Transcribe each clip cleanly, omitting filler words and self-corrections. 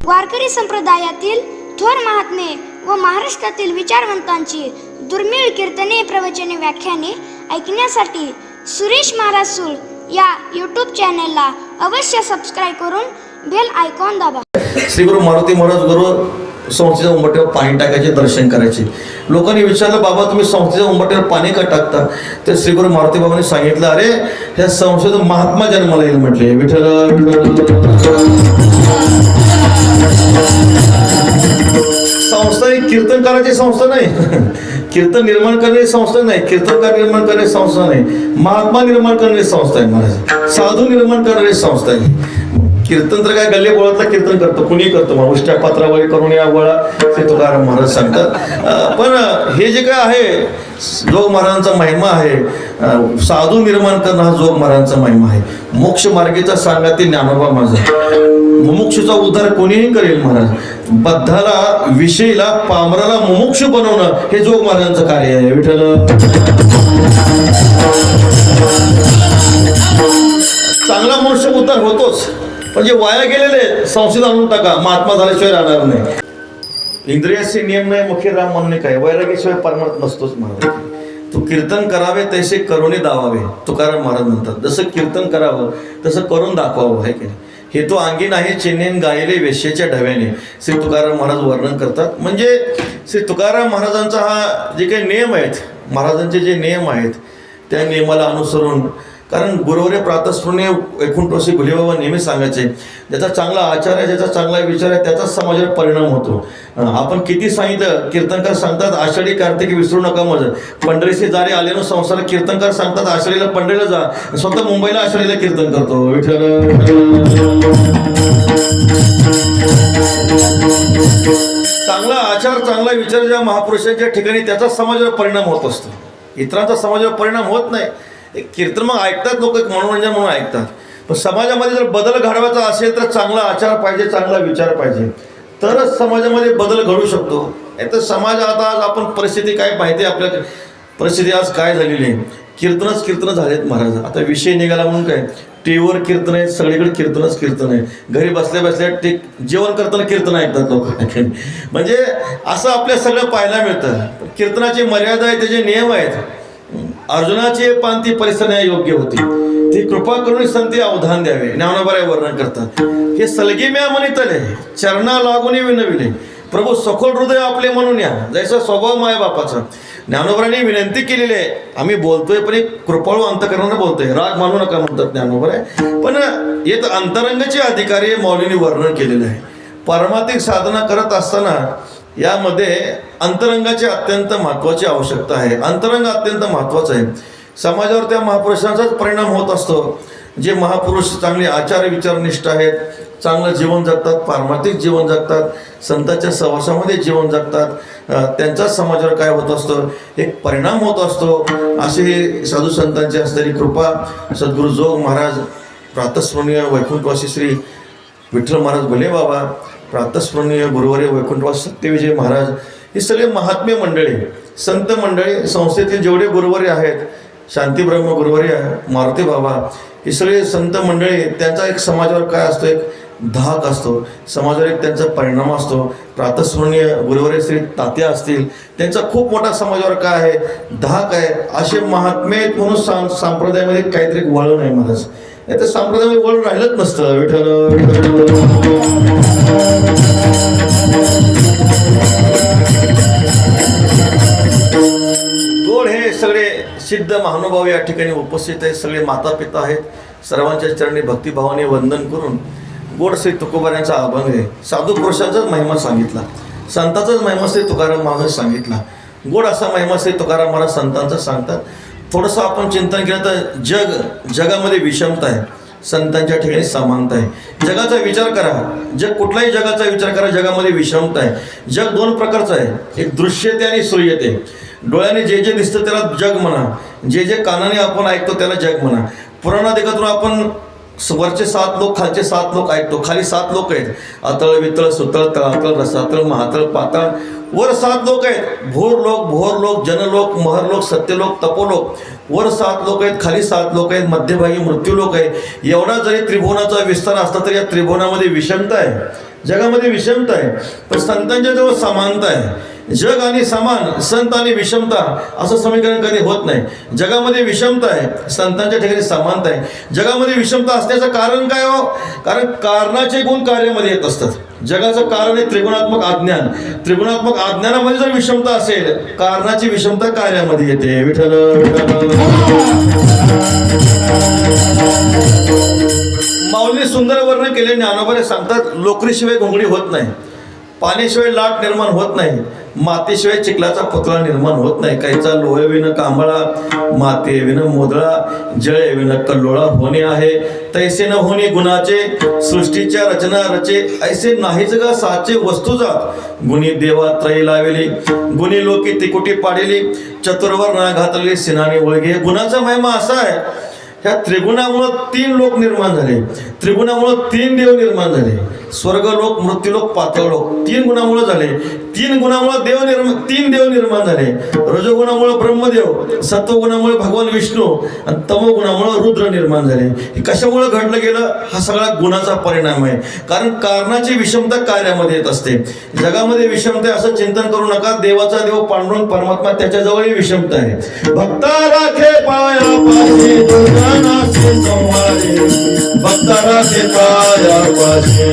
वारकरी संप्रदायातील थोर महात्मे व महाराष्ट्रातील विचारवंतांची दुर्मिळ कीर्तने, प्रवचने, व्याख्याने ऐकण्यासाठी सुरेश महाराज सूळ या यूट्यूब चॅनलला अवश्य सबस्क्राईब करून बेल आयकॉन दाबा. श्री गुरु मारुती महाराज गुरु संस्थेच्या उंबरठ्यावर पाणी टाकायचे, दर्शन करायचे. लोकांनी विचारलं, बाबा तुम्ही संस्थेच्या उंबरठ्यावर पाणी का टाकता? तर श्री गुरु मारुती बाबांनी सांगितलं, अरे ह्या संस्थेचा महात्मा जन्माला येईल म्हटले. संस्था ही कीर्तन करायची संस्था नाही, कीर्तन निर्माण करणारी संस्था नाही, कीर्तनकार निर्माण करणारी संस्था नाही, महात्मा निर्माण करणारी संस्था आहे महाराज, साधू निर्माण करणारी संस्था आहे. कीर्तन तर काय गल्ले बोळातला कीर्तन करतो, कुणी करतो, उष्ट्या पात्रावळी करून या गोळा ते तुकाराम महाराज सांगतात. पण हे जे काय आहे जोग महाराजांचा महिमा आहे, साधू निर्माण करणं हा जोग महाराजांचा महिमा आहे. मोक्ष मार्गेचा सांगा ते ज्ञानोबा माझा, मुमुक्षुचा उद्धार कोणीही करेल महाराज. बद्धाला, विषयीला, पामराला मुमुक्षु बनवणं हे जोग महाराजांचं कार्य आहे. विठ्ठल चांगला मनुष्य उद्धार होतोच, म्हणजे वाया गेलेले संस्थेत आणून टाका, महात्मा झाल्याशिवाय राहणार नाही. इंद्रियाचे नियम नाही, मुख्य राम म्हणून काय, वैराग्याशिवाय परमार्थ नसतोच महाराज. तू कीर्तन करावे तैसे करुणे दावावे, तुकाराम महाराज म्हणतात. जसं कीर्तन करावं तसं करून दाखवावं आहे की. हे तो अंगी नाही चिन्हेन गायले वेश्येच्या ढव्याने, श्री तुकाराम महाराज वर्णन करतात. म्हणजे श्री तुकाराम महाराजांचा हा जे काही नियम आहेत, महाराजांचे जे नियम आहेत त्या नियमाला अनुसरून, कारण गुरुवारी प्रातस्मरणीय वैकुंठवासी भुलेबाबा नेहमी सांगायचे, ज्याचा चांगला आचार आहे, ज्याचा चांगला विचार आहे त्याचाच समाजावर परिणाम होतो. आपण किती सांगितलं, कीर्तनकार सांगतात आषाढी कार्तिकी विसरू नका माझं, पंढरीचे जारे आलेनो संसार. कीर्तनकार सांगतात आषाढीला पंढरीला जा, स्वतः मुंबईला आषाढीला कीर्तन करतो. विठ्ठल चांगला आचार, चांगला विचार ज्या महापुरुषांच्या ठिकाणी त्याचाच समाजावर परिणाम होत असतो, इतरांचा समाजावर परिणाम होत नाही. कीर्तन मग ऐकतात लोक, मनोरंजन म्हणून ऐकतात, पण समाजामध्ये जर बदल घडवायचा असेल तर चांगला आचार पाहिजे, चांगला विचार पाहिजे, तरच समाजामध्ये बदल घडू शकतो. तर समाज आता आज आपण परिस्थिती काय माहिती आहे आपल्याला, परिस्थिती आज काय झालेली आहे, कीर्तन झालेत महाराज. आता विषय निघाला म्हणून काय, टीव्हीवर कीर्तन आहे, सगळीकडे कीर्तन आहे, घरी बसल्या बसल्या जेवण करताना कीर्तन ऐकतात लोक. म्हणजे असं आपल्या सगळं पाहायला मिळतं. कीर्तनाची मर्यादा आहे, त्याचे नियम आहेत. अर्जुनाची पांती परिसर योग्य होती, ती कृपा करून संती अवधान द्यावे, ज्ञानोबाराय वर्णन करतात. हे सलगी म्या म्हणितले चरणा लागून विनविले, प्रभू सखोल हृदय आपले म्हणून या, जैसा स्वभाव माय बापाचा. ज्ञानोबारांनी विनंती केलेली आहे, आम्ही बोलतोय पण एक कृपाळू अंतकरणानं बोलतोय, राग मानू नका म्हणतात ज्ञानोबाराय. पण येत अंतरंगाचे अधिकारी मौलींनी वर्णन केलेलं आहे. पारमार्थिक साधना करत असताना यामध्ये अंतरंगाची अत्यंत महत्त्वाची आवश्यकता आहे. अंतरंग अत्यंत महत्त्वाचं आहे. समाजावर त्या महापुरुषांचाच परिणाम होत असतो. जे महापुरुष चांगले आचार विचारनिष्ठ आहेत, चांगलं जीवन जगतात, पारमार्थिक जीवन जगतात, संतांच्या सहवासामध्ये जीवन जगतात, त्यांचाच समाजावर काय होत असतं, एक परिणाम होत असतो. असे साधू संतांची असलेली कृपा सद्गुरू जोग महाराज, प्रातस्मरणीय वैकुंठवासी श्री विठ्ठल महाराज भुले बाबा, प्रातस्मरणीय गुरुवारी वैकुंठवासी सत्यविजय महाराज, ही सगळे महात्मे मंडळी, संत मंडळी, संस्थेतील जेवढे गुरुवारी आहेत, शांतीब्रह्म गुरुवारी आहे, मारुती बाबा, ही सगळे संत मंडळी, त्यांचा एक समाजावर काय असतो, एक धाक असतो, समाजावर एक त्यांचा परिणाम असतो. प्रातस्मरणीय गुरुवारी श्री तात्या असतील, त्यांचा खूप मोठा समाजावर काय आहे, धाक आहे. असे महात्मे म्हणून संप्रदायामध्ये काहीतरी एक वळण आहे महाराज. तर संप्रदायामध्ये वळून राहिलंच नसतं. विठ्ठल गोड हे सगळे सिद्ध महानुभाव या ठिकाणी उपस्थित आहेत, सगळे माता पिता आहेत. सर्वांच्या चरणी भक्तिभावाने वंदन करून गोड श्री तुकोबारायांचा अभंग आहे. साधू पुरुषांचाच महिमा सांगितला, संतांचाच महिमा श्री तुकाराम महाराज सांगितला. गोड असा महिमा श्री तुकाराम महाराज संतांचा सांगतात. थोडंसं आपण चिंतन केलं तर जगामध्ये विषमता आहे, संतांच्या ठिकाणी समानता आहे. जगाचा विचार करा, जग कुठलाही जगाचा विचार करा, जगामध्ये विषमता आहे. जग दोन प्रकारचं आहे, एक दृश्यते आणि श्रूयते. डोळ्याने जे जे दिसतं त्याला जग म्हणा, जे जे कानाने आपण ऐकतो त्याला जग म्हणा. पुराणाधिकातून आपण वरचे 7 लोक, खालचे 7 लोक ऐकतो. खाली 7 लोक आहेत, अतळ वितळ सुतळ तळातळ रसातळ महातळ पाताळ. वर 7 लोक आहेत, भोर लोक जनलोक महरलोक सत्यलोक तपोलोक. वर 7 लोक आहेत, खाली 7 लोक आहेत, मध्यभागी मृत्यू लोक आहे. एवढा जरी त्रिभुवनाचा विस्तार असला तरी या त्रिभुवनामध्ये विषमता आहे. जगामध्ये विषमता आहे, पण संतांच्या जवळ समानता आहे. जग आणि समान, संत आणि विषमता असं समीकरण कधी होत नाही. जगामध्ये विषमता आहे, संतांच्या ठिकाणी समानता आहे. जगामध्ये विषमता असण्याचं कारण काय हो? कारण कारणाचे गुण कार्यामध्ये येत असतात. जगाचं कारण आहे त्रिगुणात्मक अज्ञान. त्रिगुणात्मक अज्ञानामध्ये जर विषमता असेल, कारणाची विषमता कार्यामध्ये येते. विठ्ठल विठ्ठल. माऊली सुंदर वर्णन केले. ज्ञानोबाने सांगतात, लोकरीशिवाय घोंगडी होत नाही, पाण्याशिवाय लाट निर्माण होत नाही, मातीशिवाय चिखलाचा पुतळा निर्माण होत नाही. काहीचा लोह विन कांबळा, माते विन मोदळा, जळे विन कल्लोळा होणे आहे. तैसे न होणे गुणाचे, सृष्टीच्या रचना रचे, ऐसे नाहीच गा साचे वस्तुजात. गुणी देवा त्रयी लावेली, गुणी लोकी तिकुटी पाडेली, चतुर्वर ना घातलेली सिनानी ओळगे. गुणाचा महिमा असा आहे, ह्या त्रिगुणामुळं 3 लोक निर्माण झाले, त्रिगुणामुळं 3 देव निर्माण झाले. स्वर्गलोक, मृत्यूलोक, पाताळलोक 3 गुणामुळे झाले. 3 गुणामुळे 3 देव निर्माण झाले. रजोगुणामुळे ब्रह्मदेव, सत्वगुणामुळे भगवान विष्णू आणि तमोगुणामुळे रुद्र निर्माण झाले. हे कशामुळे घडलं गेलं? हा सगळा गुणाचा परिणाम आहे. कारण कारणाची विषमता कार्यामध्ये येत असते. जगामध्ये विषमता असं चिंतन करू नका. देवाचा देव पांडुरंग परमात्मा, त्याच्याजवळही विषमता आहे. भक्ता राखे पायापाशी, दुर्गानासी संवारी, भक्ता राखे पायापाशी.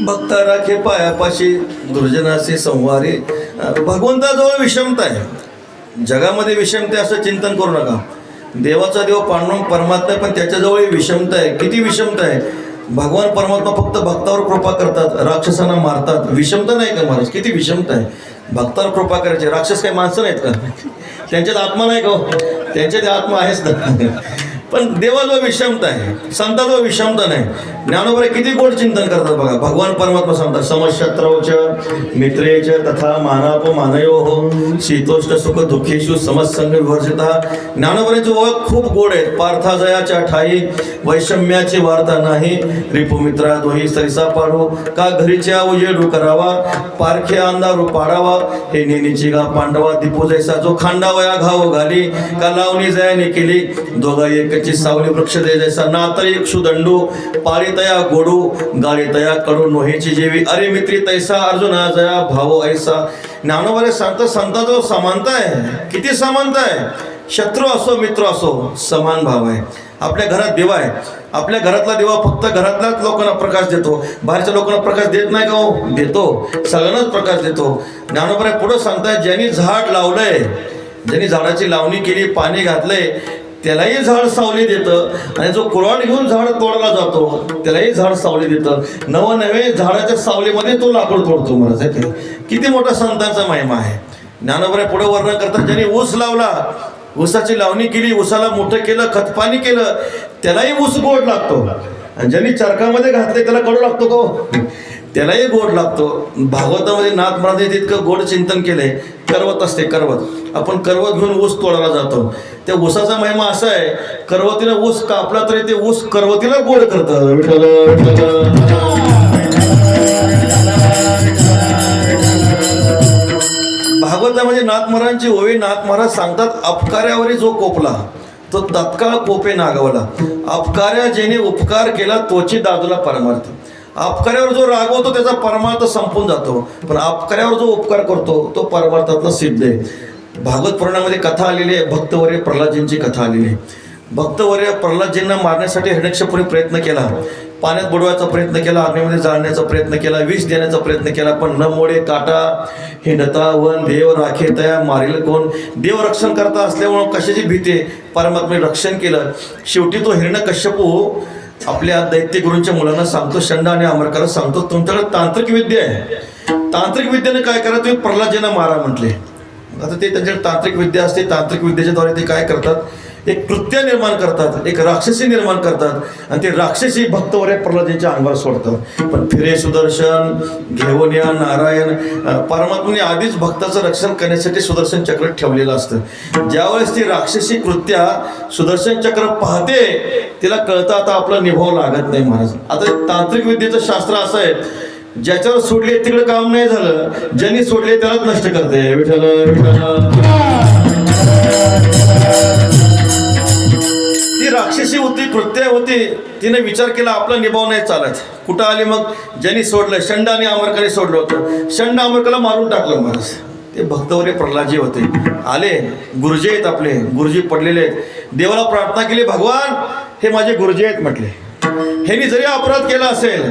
भक्ता राखे पायापाशी, दुर्जनाचे संवारी. भगवंताजवळ विषमता आहे. जगामध्ये विषमता असं चिंतन करू नका. देवाचा देव पांडुरंग परमात्मा, पण त्याच्याजवळ विषमता आहे. किती विषमता आहे? भगवान परमात्मा फक्त भक्तावर कृपा करतात, राक्षसांना मारतात. विषमता नाही का महाराज? किती विषमता आहे. भक्तावर कृपा करायचे. राक्षस काही माणसं नाहीत का? त्यांच्यात आत्मा नाही का? त्यांच्यात आत्मा आहेच ना. पण देवाजवळ विषमता आहे, संताजवळ विषमता नाही. ज्ञानोबा किती गोड चिंतन करतात बघा. भगवान परमात्मा सांगतात, समशत्रौच मित्रेच तथा मानाप मानयो शीतोष्ण सुख दुःखेषु समसंग विवर्जिता. ज्ञानोबाची ओळख खूप गोड आहेत. पार्थाजयाच्या ठाई वैषम्याची वार्ता नाही, रिपुमित्रा दोही सरिसा पाडू, का घरीच्या उजेडू करावा, पारखे अंधारू पाडावा, हे नेनीची गा पांडवा दीपू जैसा, जो खांडावया घाव घाली, का लावणी जयाने केली, दोघा एक सावली वृक्ष दे जैसा, नातर एक सुदंडू, पाळी तया गोडू, गाळी तया कडू, नोहेची जेवी, अरे मित्री तैसा, अर्जुना जया भावो ऐसा. ज्ञानोबाने सांगतात, संतांजवळ समानता आहे. किती समानता आहे? शत्रू असो मित्र असो, समान भाव आहे. आपल्या घरात दिवा आहे, आपल्या घरातला दिवा फक्त घरातल्याच लोकांना प्रकाश देतो, बाहेरच्या लोकांना प्रकाश देत नाही का? हो, देतो. सगळ्यांनाच प्रकाश देतो. ज्ञानोबा पुढे सांगताय, ज्यांनी झाड लावलंय, ज्यांनी झाडाची लावणी केली, पाणी घातलंय, त्यालाही झाड सावली देतं. आणि जो कुऱ्हाड घेऊन झाड तोडायला जातो, त्यालाही झाड सावली देतं. नवे झाडाच्या सावलीमध्ये तो लाकूड तोडतो. मला किती मोठा संतांचा महिमा आहे. ज्ञानोबा पुढे वर्णन करतात, ज्यांनी ऊस लावला, ऊसाची लावणी केली, ऊसाला मोठं केलं, खतपाणी केलं, त्यालाही ऊस गोड लागतो. आणि ज्यांनी चरकामध्ये घातले, त्याला कडू लागतो का? त्यालाही गोड लागतो. भागवतामध्ये नाथ महाराज तितकं गोड चिंतन केलंय. करवत असते, करवत. आपण करवत घेऊन ऊस तोडायला जातो. त्या ऊसाचा महिमा असा आहे, करवतीला ऊस कापला तरी ते ऊस करवतीला गोड करतं. भागवतामध्ये नाथ महाराजांची ओवी, नाथ महाराज सांगतात, अपकार्यावरी जो कोपला तो तत्काळ कोपे नागवला, अपकार्या जेने उपकार केला तोची दादूला परमार्थ. अपकार्यावर जो रागवतो त्याचा परमार्थ संपून जातो, पण अपकार्यावर जो उपकार करतो तो परमार्थातला सिद्ध आहे. भागवत पुराणामध्ये कथा आलेली आहे. भक्तवर्य प्रल्हादजींची कथा आलेली आहे. भक्तवर्य प्रल्हादजींना मारण्यासाठी हिरण्यकशिपूने प्रयत्न केला. पाण्यात बुडवायचा प्रयत्न केला, अग्नीमध्ये जाळण्याचा प्रयत्न केला, विष देण्याचा प्रयत्न केला, पण न मोडे काटा हिंडता वन देव राखे तया मारील कोण. देव रक्षण करता असल्यामुळं कशाची भीती, परमात्म्याने रक्षण केलं. शेवटी तो हिरण्यकश्यपू आपल्या दैत्य गुरूंच्या मुलांना सांगतो, शंड आणि अमरकाला सांगतो, तुमच्याकडे तांत्रिक विद्या आहे, तांत्रिक विद्येने काय करा, तुम्ही प्रल्हादजींना मारा म्हटले. आता ते त्यांच्याकडे तांत्रिक विद्या असते, तांत्रिक विद्येच्याद्वारे ते काय करतात, एक कृत्य निर्माण करतात, एक राक्षसी निर्माण करतात आणि ते राक्षसी भक्तवरे प्रल्हादजींच्या अंगावर सोडतात. पण फिरे सुदर्शन घेऊन या नारायण, परमात्म्याने आधीच भक्ताचं रक्षण करण्यासाठी सुदर्शन चक्र ठेवलेलं असतं. ज्यावेळेस ती राक्षसी कृत्या सुदर्शन चक्र पाहते, तिला कळतं आता आपला निभाव लागत नाही महाराज. आता तांत्रिक विद्येचं शास्त्र असं आहे, ज्याच्यावर सोडले तिकडे काम नाही झालं, ज्यांनी सोडले त्यालाच नष्ट करते. विठ्ठल विठ्ठल. ती राक्षसी होती, कृत्य होती, तिने विचार केला आपला निभाव नाही चालत. कुठं आली मग, ज्यांनी सोडलं, शंड आणि अमरकाने सोडलं होतं, शंड अमरकाला मारून टाकलं महाराज. ते भक्तवरे प्रल्हादजी होते, आले, गुरुजी आहेत आपले, गुरुजी पडलेले आहेत, देवाला प्रार्थना केली, भगवान हे माझे गुरुजी आहेत म्हटले, ह्यांनी जरी अपराध केला असेल,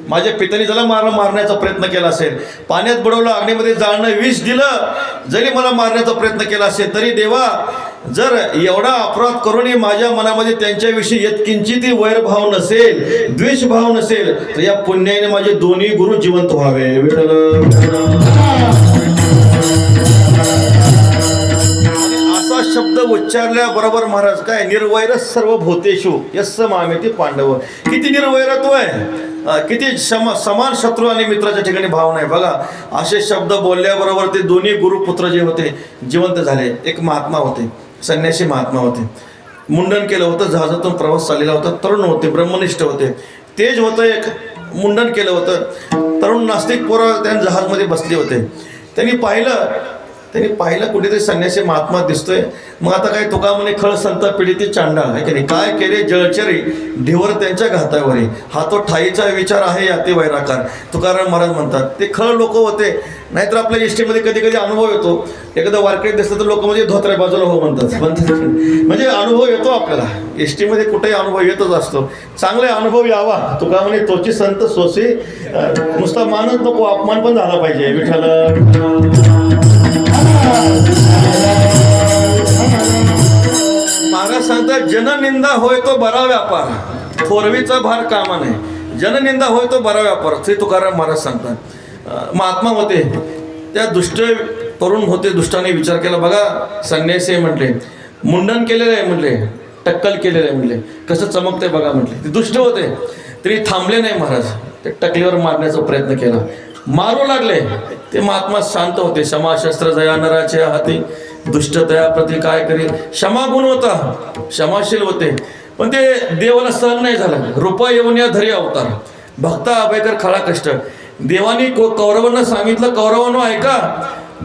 माझ्या पित्याने ज्याला मारण्याचा प्रयत्न केला असेल, पाण्यात बुडवलं, अग्नीमध्ये जाळणं, विष दिलं, जरी मला मारण्याचा प्रयत्न केला असेल, तरी देवा जर एवढा अपराध करूनही माझ्या मनामध्ये त्यांच्याविषयी यत्किंचित वैरभाव नसेल, द्वेषभाव नसेल, तर या पुण्याने माझे दोन्ही गुरु जिवंत व्हावे. असा शब्द उच्चारल्याबरोबर महाराज काय, निर्वैर सर्व भूतेषु यस्स मामेति पांडव. किती निर्वैरत्व आहे, किती समान शत्रू आणि मित्राच्या ठिकाणी भाव नाही. बघा, असे शब्द बोलल्याबरोबर ते दोन्ही गुरुपुत्र जे होते जिवंत झाले. एक महात्मा होते, संन्यासी महात्मा होते, मुंडन केलं होतं, जहाजातून प्रवास चाललेला होता, तरुण होते, ब्रह्मनिष्ठ होते, तेज होतं, एक मुंडन केलं होतं, तरुण नास्तिक पोरं त्या जहाजमध्ये बसले होते. त्यांनी पाहिलं कुठेतरी संन्यासी महात्मा दिसतोय. मग आता काय, तुका म्हणे खळ संत पिढी चांडाळ आहे की नाही, काय केले जळचरी ढेवर त्यांच्या घातावरी, हा तो ठाईचा विचार आहे अति वैराकार. तुकाराम महाराज म्हणतात ते खळ लोक होते. नाहीतर आपल्या एसटीमध्ये कधी कधी अनुभव येतो, एखादं वारकरी दिसलं तर लोक म्हणजे धोत्र्या बाजूला हो म्हणतात, म्हणजे अनुभव येतो आपल्याला, एसटीमध्ये कुठेही अनुभव येतच असतो. चांगले अनुभव यावा, तुका म्हणे तोची संत सोसी, नुसता मानच नको, अपमान पण झाला पाहिजे. विठ्ठल. महाराज सांगतात, जननिंदा होय तो बरा व्यापार, थोरवीचा भार कामा नाही. जननिंदा होय तो बरा व्यापार, श्री तुकाराम महाराज सांगतात. महात्मा होते, त्या दुष्ट तरुण होते, दुष्टाने विचार केला. बघा, संन्यासी म्हटले, मुंडन केलेलं आहे म्हटले, टक्कल केलेलं आहे म्हटले, कसं चमकतंय बघा म्हटले. ते दुष्ट होते तरी थांबले नाही महाराज, ते टकलीवर मारण्याचा प्रयत्न केला, मारू लागले. ते महात्मा शांत होते. क्षमाशस्त्र जया नराच्या हाती, दुष्टतया प्रति काय करी. क्षमागुण होता, क्षमाशील होते, पण ते देवाला सहन नाही झालं. रूपा येऊन या धरी अवतार, भक्ता अभयकर खळा कष्ट. देवानी कौरवांना सांगितलं, कौरवांनो ऐका,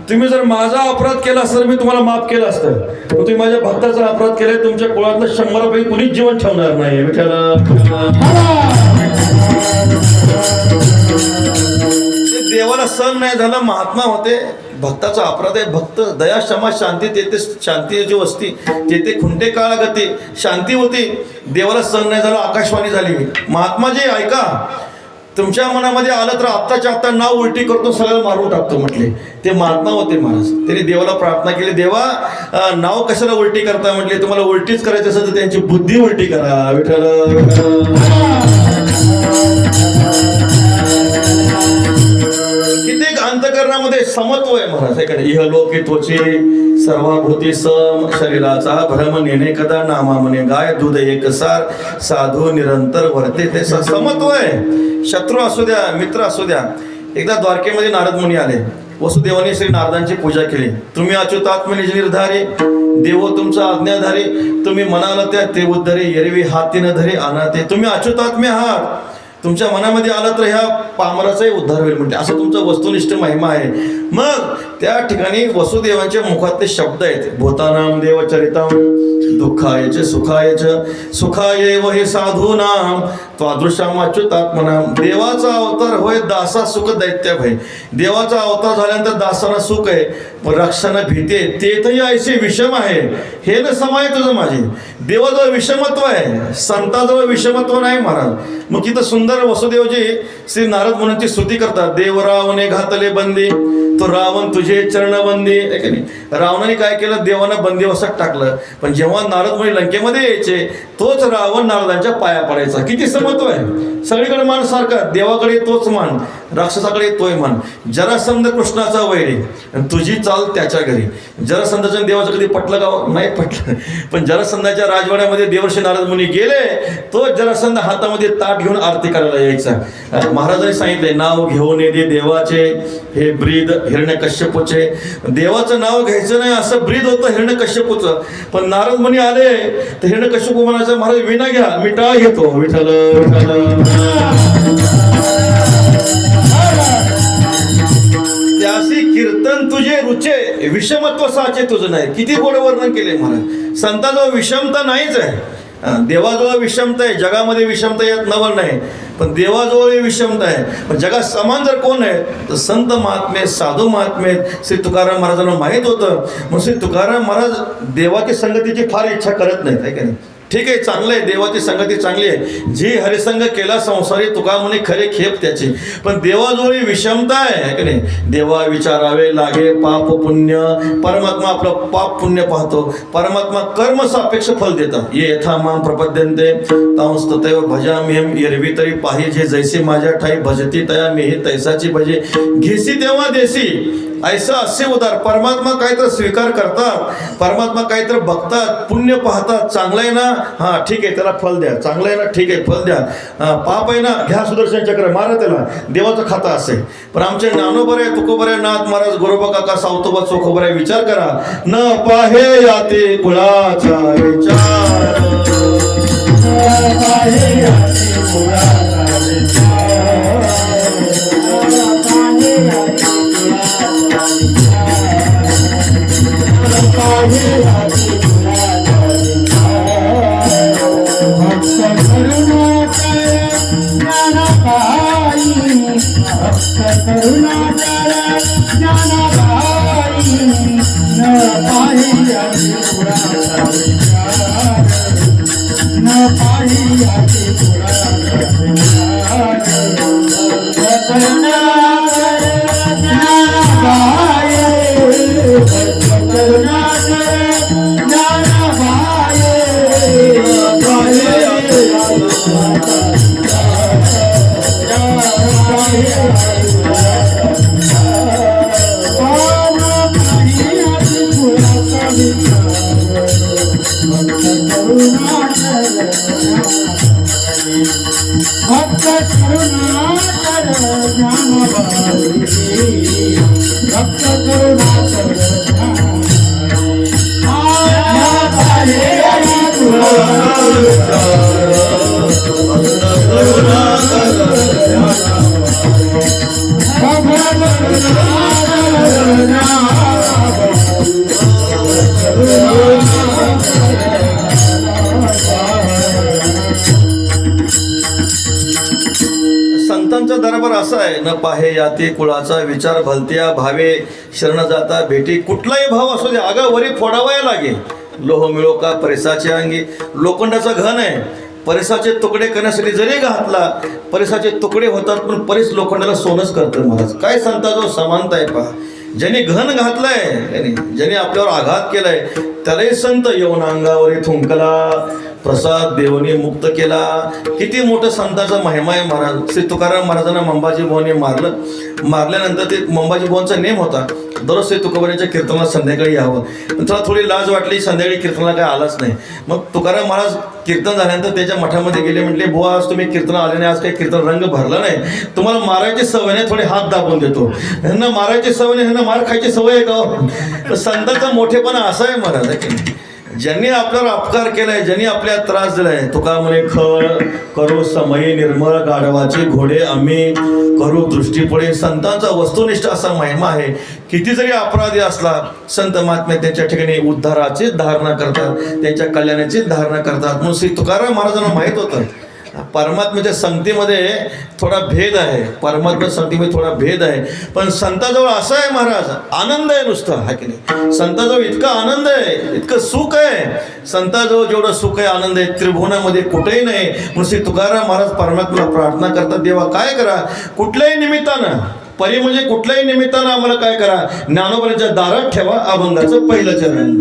तुम्ही जर माझा अपराध केला असता मी तुम्हाला माफ केलं असतं, पण तुम्ही माझ्या भक्ताचा अपराध केलाय, तुमच्या कुळातलं 100 पैकी कुणीच जीवन ठेवणार नाही. देवाला सहन नाही झालं. महात्मा होते, भक्ताचा अपराध आहे, भक्त दया क्षमा शांती, तेथे शांती जी वस्ती, तेथे खुंटे काळ गती, शांती होती. देवाला सहन नाही झालं, आकाशवाणी झाली, महात्माजी ऐका, तुमच्या मनामध्ये आलं तर आत्ताच्या आत्ता नाव उलटी करतो, सगळं मारून टाकतो म्हटले. ते महात्मा होते महाराज. त्यांनी देवाला प्रार्थना केली, देवा नाव कशाला उलटी करता म्हटले, तुम्हाला उलटीच करायचं असेल तर त्यांची बुद्धी उलटी करा. विठ्ठल. कित्येक अंतकरणामध्ये समत्व आहे महाराज. इहलोकी त्वचे सर्वभूती सम, शरीराचा भ्रम नेणे कदा, नामा म्हणे गाय दूध एकसार, साधू निरंतर वर्ते. ते समत्व आहे. शत्रू असू द्या, मित्र असू द्या. एकदा द्वारकेमध्ये नारद मुनी आले. वसुदेवाने श्री नारदांची पूजा केली. तुम्ही अच्युतात्म निज निर्धारी, देवो तुमचा आज्ञाधारी, तुम्ही म्हणाला त्या ते उद्धरे, एरवी हाती न धरे अनाथे. तुम्ही अच्युतात्म्य आहात, तुमच्या मनामध्ये आलं तर ह्या पामराचाही उद्धार होईल म्हणते, असं तुमचा वस्तुनिष्ठ महिमा आहे. मग त्या ठिकाणी वसुदेवांच्या मुखातले शब्द आहेत, भूतानाम देवचरितम दुःखाय च सुखाय च सुखाय व हे साधूनाम त्वादृशाम अच्युतात्मनाम. देवाचा अवतार होय दासा सुख दैत्य भय. देवाचा अवतार झाल्यानंतर दासाला सुख आहे, पण रक्षानं भीती आहे, तेथही ऐसे विषम आहे. हे न समाय तुझं माझे. देवाजवळ विषमत्व आहे, संताजवळ विषमत्व नाही महाराज. मग तिथं सुंदर वसुदेवजी श्री नारद मुनींची स्तुती करतात. देव रावणे घातले बंदी, तो रावण तुझे चरणबंदी. आहे की नाही? रावणाने काय केलं, देवानं बंदिवासात टाकलं. पण जेव्हा नारद मुनी लंकेमध्ये यायचे, तोच रावण नारदांच्या पाया पडायचा. किती समत्व आहे. सगळीकडे मान सारखा, देवाकडे तोच मान, राक्षसाकडे तोय मान. जरासंध कृष्णाचा वैरी, तुझी चाल त्याच्या घरी. जरासंधाच्या देवाचं कधी पटलं का? नाही पटलं. पण जरासंधाच्या राजवाड्यामध्ये देवर्षी नारद मुनी गेले, तो जरासंध हातामध्ये ताट घेऊन आरती करायला यायचा. महाराजांनी सांगितले, नाव घेऊन ये दे देवाचे हे ब्रीद हिरण्यकश्यपूचे. देवाचं नाव घ्यायचं नाही असं ब्रीद होतं हिरण्यकश्यपूचं. पण नारद मुनी आले तर हिरण्यकश्यपू म्हणायचं, महाराज विना घ्या, मी टाळ घेतो. विठ्ठल विठ्ठल. त्यासी कीर्तन तुझे रुचे, विषमत्व साचे तुझं नाही. किती गोड वर्णन केले महाराज. संतांजवळ विषमता नाहीच आहे. देवाजवळ विषमता आहे, जगामध्ये विषमता यात नवल नाही, पण देवाजवळ विषमता आहे. पण जगात समान जर कोण आहे तर संत महात्मे, साधू महात्मे. श्री तुकाराम महाराजांना माहीत होतं, मग श्री तुकाराम महाराज देवाची संगतीची फार इच्छा करत नाहीत. आहे का नाही? ठीक आहे, चांगलं आहे, देवाची संगती चांगली आहे. जी हरिसंग केला संसारी तुका म्हणे खरे खेप त्याची. पण देवाजवळ विषमता आहे की नाही? देवा विचारावे लागे पाप पुण्य. परमात्मा आपलं पाप पुण्य पाहतो. परमात्मा कर्म सापेक्ष फल देतात. ये यथा माम प्रपद्यन्ते तांस्ततैव भजाम्यहं. एरवी तरी पाहिजे जैसे माझ्या ठाई भजती तया मीही तैसाची भजे. घेसी तेव्हा देसी. ऐसा असे उदार. परमात्मा काय तर स्वीकार करतात, परमात्मा काय तर बघतात, पुण्य पाहतात. चांगलं आहे ना, हा ठीक आहे, त्याला फल द्या. चांगलं आहे ना, ठीक आहे, फल द्या. पाप आहे ना, घ्या सुदर्शन चक्र, मारा त्याला, देवाचं खातं असे. पण आमचे ज्ञानोबर आहे, तुकोबर आहे, नाथ महाराज, गोरोबा काका, सावतोबा चोखोबर आहे. विचार करा, न पाहे याते कुळाचा विचार. न पाहे याते कुळाचा विचार. संतांचा दरबार असा आहे, न पाहे याती कुळाचा विचार भलत्या भावे शरण जाता भेटी. कुठलाही भाव असू दे, अगा वरी फोडावाया लागे. लोह मिळो का परिसाच्या अंगी. लोखंडाचा घन आहे, परिसाचे तुकडे करण्यासाठी जरी घातला, परिसाचे तुकडे होतात, पण परिस लोखंडाला सोनच करतं महाराज. काय संतांचा समानता आहे पहा. ज्यांनी घन घातलाय, ज्यांनी आपल्यावर आघात केलाय, त्यालाही संत येऊन अंगावर थुंकला, प्रसाद देवनी मुक्त केला. किती मोठं संतांचा महिमा आहे महाराज. श्री तुकाराम महाराजांना मंबाजी भाऊने मारल्यानंतर ते मंबाजी भाऊंचा नेम होता, दररोज श्री तुकोबारांच्या कीर्तनाला संध्याकाळी यावं. पण त्याला थोडी लाज वाटली, संध्याकाळी कीर्तनाला काय आलाच नाही. मग तुकाराम महाराज कीर्तन झाल्यानंतर त्याच्या मठामध्ये गेले, म्हटले, बुवा आज तुम्ही कीर्तन आले नाही, आज काही कीर्तन रंग भरला नाही, तुम्हाला मारायची सवय नाही, थोडे हात दाबून देतो. ह्यांना मारायची सवय नाही, ह्यांना मार खायची सवय आहे का? संतांचा मोठेपणा असा आहे महाराज की ज्यांनी आपल्यावर अपकार केलाय, ज्यांनी आपल्याला त्रास दिलाय, तुका म्हणे खळ करू समयी निर्मळ गाढवाचे घोडे आम्ही करू दृष्टीपुढे. संतांचा वस्तुनिष्ठ असा महिमा आहे. किती जरी अपराधी असला, संत महात्मे त्यांच्या ठिकाणी उद्धाराची धारणा करतात, त्यांच्या कल्याणाची धारणा करतात. म्हणून श्री तुकाराम महाराजांना माहीत होतं परमात्म्याच्या संगतीमध्ये थोडा भेद आहे, परमात्म्या संगतीमध्ये थोडा भेद आहे. पण संताजवळ असं आहे महाराज, आनंद आहे नुसता, हा की नाही. संताजवळ इतका आनंद आहे, इतकं सुख आहे. संताजवळ जेवढं सुख आहे, आनंद आहे, त्रिभुवनामध्ये कुठेही नाही. म्हणून श्री तुकाराम महाराज परमात्म्याला प्रार्थना करतात, देवा काय करा, कुठल्याही निमित्तानं, परी म्हणजे कुठल्याही निमित्तानं आम्हाला काय करा, ज्ञानोबाच्या दारात ठेवा अभंगाचं पहिलं चरण.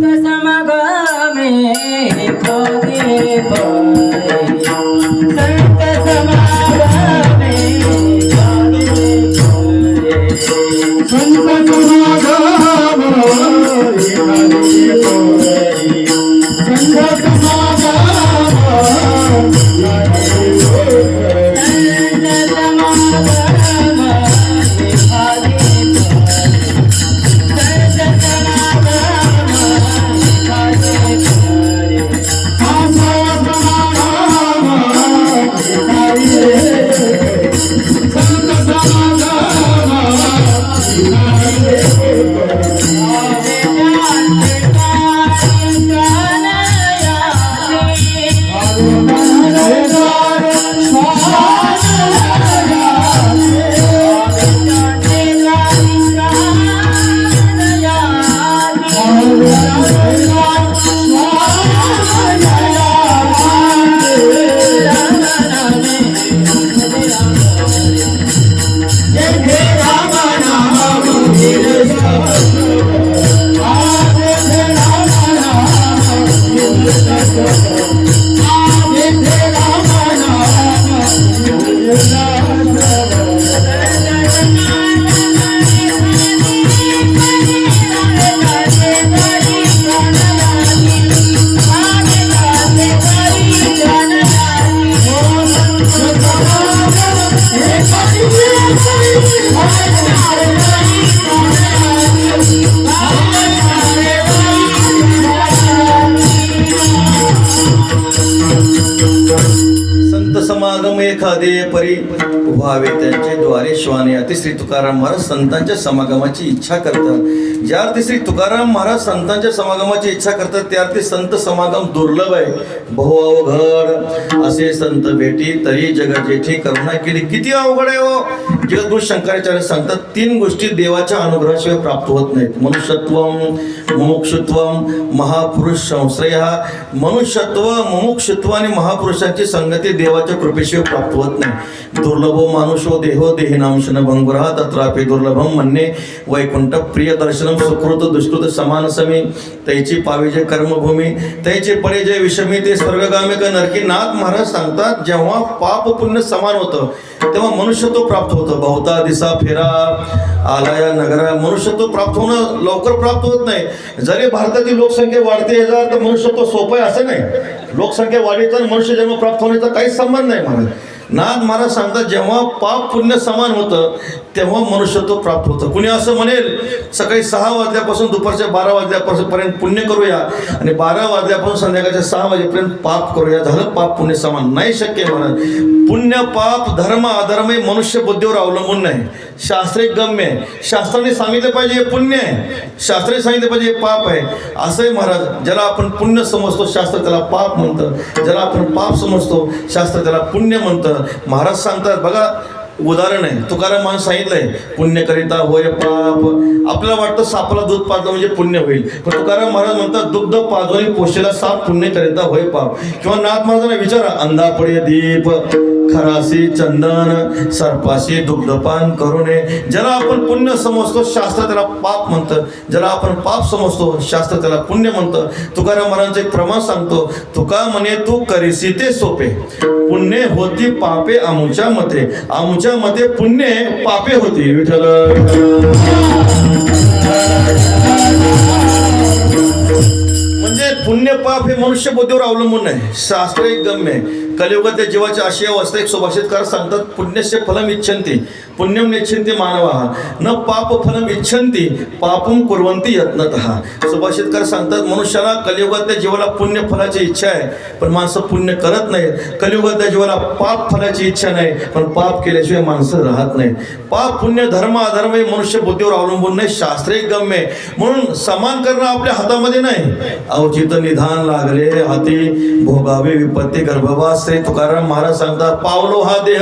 समागम एखादे परी व्हावे त्यांचे द्वारे श्वाने. अति श्री तुकाराम महाराज संतांच्या समागमाची इच्छा करतात. ज्या अर्थी श्री तुकाराम महाराज संतांच्या समागमाची इच्छा करतात, त्या अर्थी संत समागम दुर्लभ आहे. बहु अवघड असे संत भेटी तरी जग जेठी करुणा केली. किती अवघड आहे हो. जगद्गुरु शंकराचार्य सांगतात, 3 गोष्टी देवाच्या अनुग्रहाशिवाय प्राप्त होत नाहीत. मनुष्यत्वम, मुमुक्षुत्वम, महापुरुष संश्रय. मनुष्यत्व, मुमुक्षुत्व आणि महापुरुषांची संगती देवाच्या कृपेशिवाय प्राप्त होत नाही. दुर्लभो मानुषो देहो देहिनांशन भंगुरा तत्रापि दुर्लभम म्हणणे वैकुंठ प्रिय दर्शनम सुकृत दुष्कृत समान समी. तैची पाविजे कर्मभूमी तैचे पडे जे विषमी ते स्वर्गगामी का नरकी. नाथ महाराज सांगतात, जेव्हा पाप पुण्य समान होतं तेव्हा मनुष्यत्व प्राप्त होतं. बहुता दिसा फेरा आलाया नगरा. मनुष्यत्व प्राप्त होणं लवकर प्राप्त होत नाही. जरी भारताची लोकसंख्या वाढते तर मनुष्यत्व सोपं आहे असं नाही. लोकसंख्या वाढीचा मनुष्य जन्म प्राप्त होण्याचा काहीच संबंध नाही महाराज. नाथ महाराज सांगतात, जेव्हा पाप पुण्य समान होतं तेव्हा मनुष्यत्व प्राप्त होतं. कुणी असं म्हणेल सकाळी 6 वाजल्यापासून दुपारच्या 12 वाजल्यापर्यंत पुण्य करूया आणि 12 वाजल्यापासून संध्याकाळच्या 6 वाजेपर्यंत पाप करूया, झालं पाप पुण्य समान. नाही शक्य महाराज. पुण्य पाप धर्म अधर्म हे मनुष्य बुद्धीवर अवलंबून नाही. शास्त्रे गम्य आहे. शास्त्राने सांगितलं पाहिजे हे पुण्य आहे, शास्त्राने सांगितलं पाहिजे हे पाप आहे. असंही महाराज, ज्याला आपण पुण्य समजतो शास्त्र त्याला पाप म्हणतं, ज्याला आपण पाप समजतो शास्त्र त्याला पुण्य म्हणतं. महाराज सांगतात बघा, उदाहरण आहे, तुकाराम महाराज सांगितलंय, पुण्य करिता होय पाप. आपल्याला वाटतं सापाला दूध पाजलं म्हणजे पुण्य होईल, पण तुकाराम महाराज म्हणतात, दुग्ध पाजवणी पोषेला साप पुण्य करिता होय पाप. किंवा नाथ महाराजांना विचारा, अंधा पडे दीप खरासी चंदन सर्पाशी दुग्धपान करू नये. ज्याला आपण पुण्य समजतो शास्त्र त्याला पाप म्हणतं, ज्याला आपण पाप समजतो शास्त्र त्याला पुण्य म्हणतं. तुकाराम महाराजांचं एक प्रमाण सांगतो, तुका म्हणे तू करीसी ते सोपे, पुण्य होती पापे आमुच्या मते. आमुच्या मते पुण्य पापे होती. विठ्ठल म्हणजे पुण्य पाप हे मनुष्य बुद्धीवर अवलंबून आहे, शास्त्र एक गम्य आहे. कलियुगात त्या जीवाची अशी अवस्था एक सुभाषितकार सांगतात, पुण्यस्य फलम इच्छन्ति पुण्यम नेच्छन्ति मानवाः न पाप फलम इच्छन्ति पापम कुर्वन्ति यत्नतः. सुभाषितकार सांगतात मनुष्याला कलियुगात त्या जीवाला पुण्य फलाची इच्छा आहे पण माणसं पुण्य करत नाहीत. कलियुगात त्या जीवाला पाप फलाची इच्छा नाही पण पाप केल्याशिवाय माणसं राहत नाहीत. पाप पुण्य धर्म अधर्म हे मनुष्य बुद्धीवर अवलंबून नाही, शास्त्रीय गम्य आहे. म्हणून समान करणं आपल्या हातामध्ये नाही. अवचित निधान लागले हाती भोगावे विपत्ती गर्भवास. श्री तुकाराम महाराज सांगतात, पावलो हा देह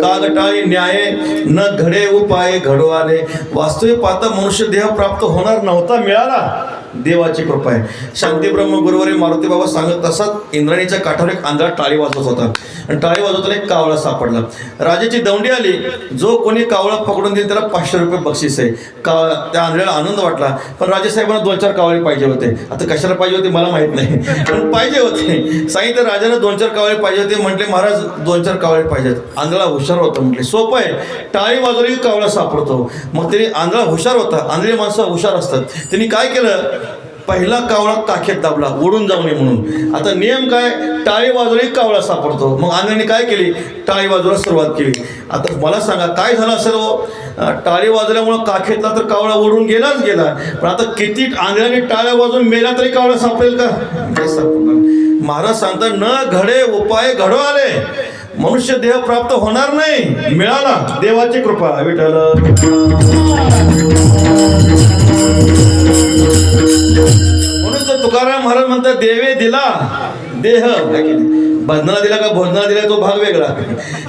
कागटाळी न्याय न घडे उपाय घडो आले. वास्तविक पाहता मनुष्य देह प्राप्त होणार नव्हता, मिळाला, देवाची कृपा आहे. शांती ब्रह्म गुरुवारी मारुती बाबा सांगत तसाच इंद्राणीच्या काठावर एक आंधळा टाळी वाजवत होता आणि टाळी वाजवताना एक कावळा सापडला. राजाची दौंडी आली, जो कोणी कावळा पकडून देईल त्याला 500 रुपये बक्षीस आहे. त्या आंधळ्याला आनंद वाटला, पण राजेसाहेबांना 2-4 कावळे पाहिजे होते. आता कशाला पाहिजे होते मला माहित नाही, पण पाहिजे होते. सांगितलं राजाला 2-4 कावळे पाहिजे होते. म्हटले महाराज 2-4 कावळे पाहिजेत. आंधळा हुशार होता, म्हटले सोपं आहे, टाळी वाजवली कावळा सापडतो. मग त्याने आंधळा हुशार होता, आंधळी माणसं हुशार असतात. त्यांनी काय केलं, पहिला कावळा काखेत दाबला उडून जाऊ नये म्हणून. आता नियम काय, टाळी वाजवली कावळा सापडतो. मग आंधळ्याने काय केली, टाळी वाजवायला सुरुवात केली. आता मला सांगा काय झालं असेल हो, टाळी वाजवल्यामुळं काखेतला तर कावळा उडून गेलाच गेला, पण आता किती आंधळ्याने टाळ्या वाजवून मेला तरी कावळा सापडेल का, नाही सापडणार. महाराज सांगतात न घडे उपाय घडो आले. मनुष्य देह प्राप्त होणार नाही, मिळाला, देवाची कृपा. विठ्ठल म्हणून तर तुकाराम महाराज म्हणतात, देवे दिला देह, भजनाला दिला का भोजनाला दिला तो भाग वेगळा.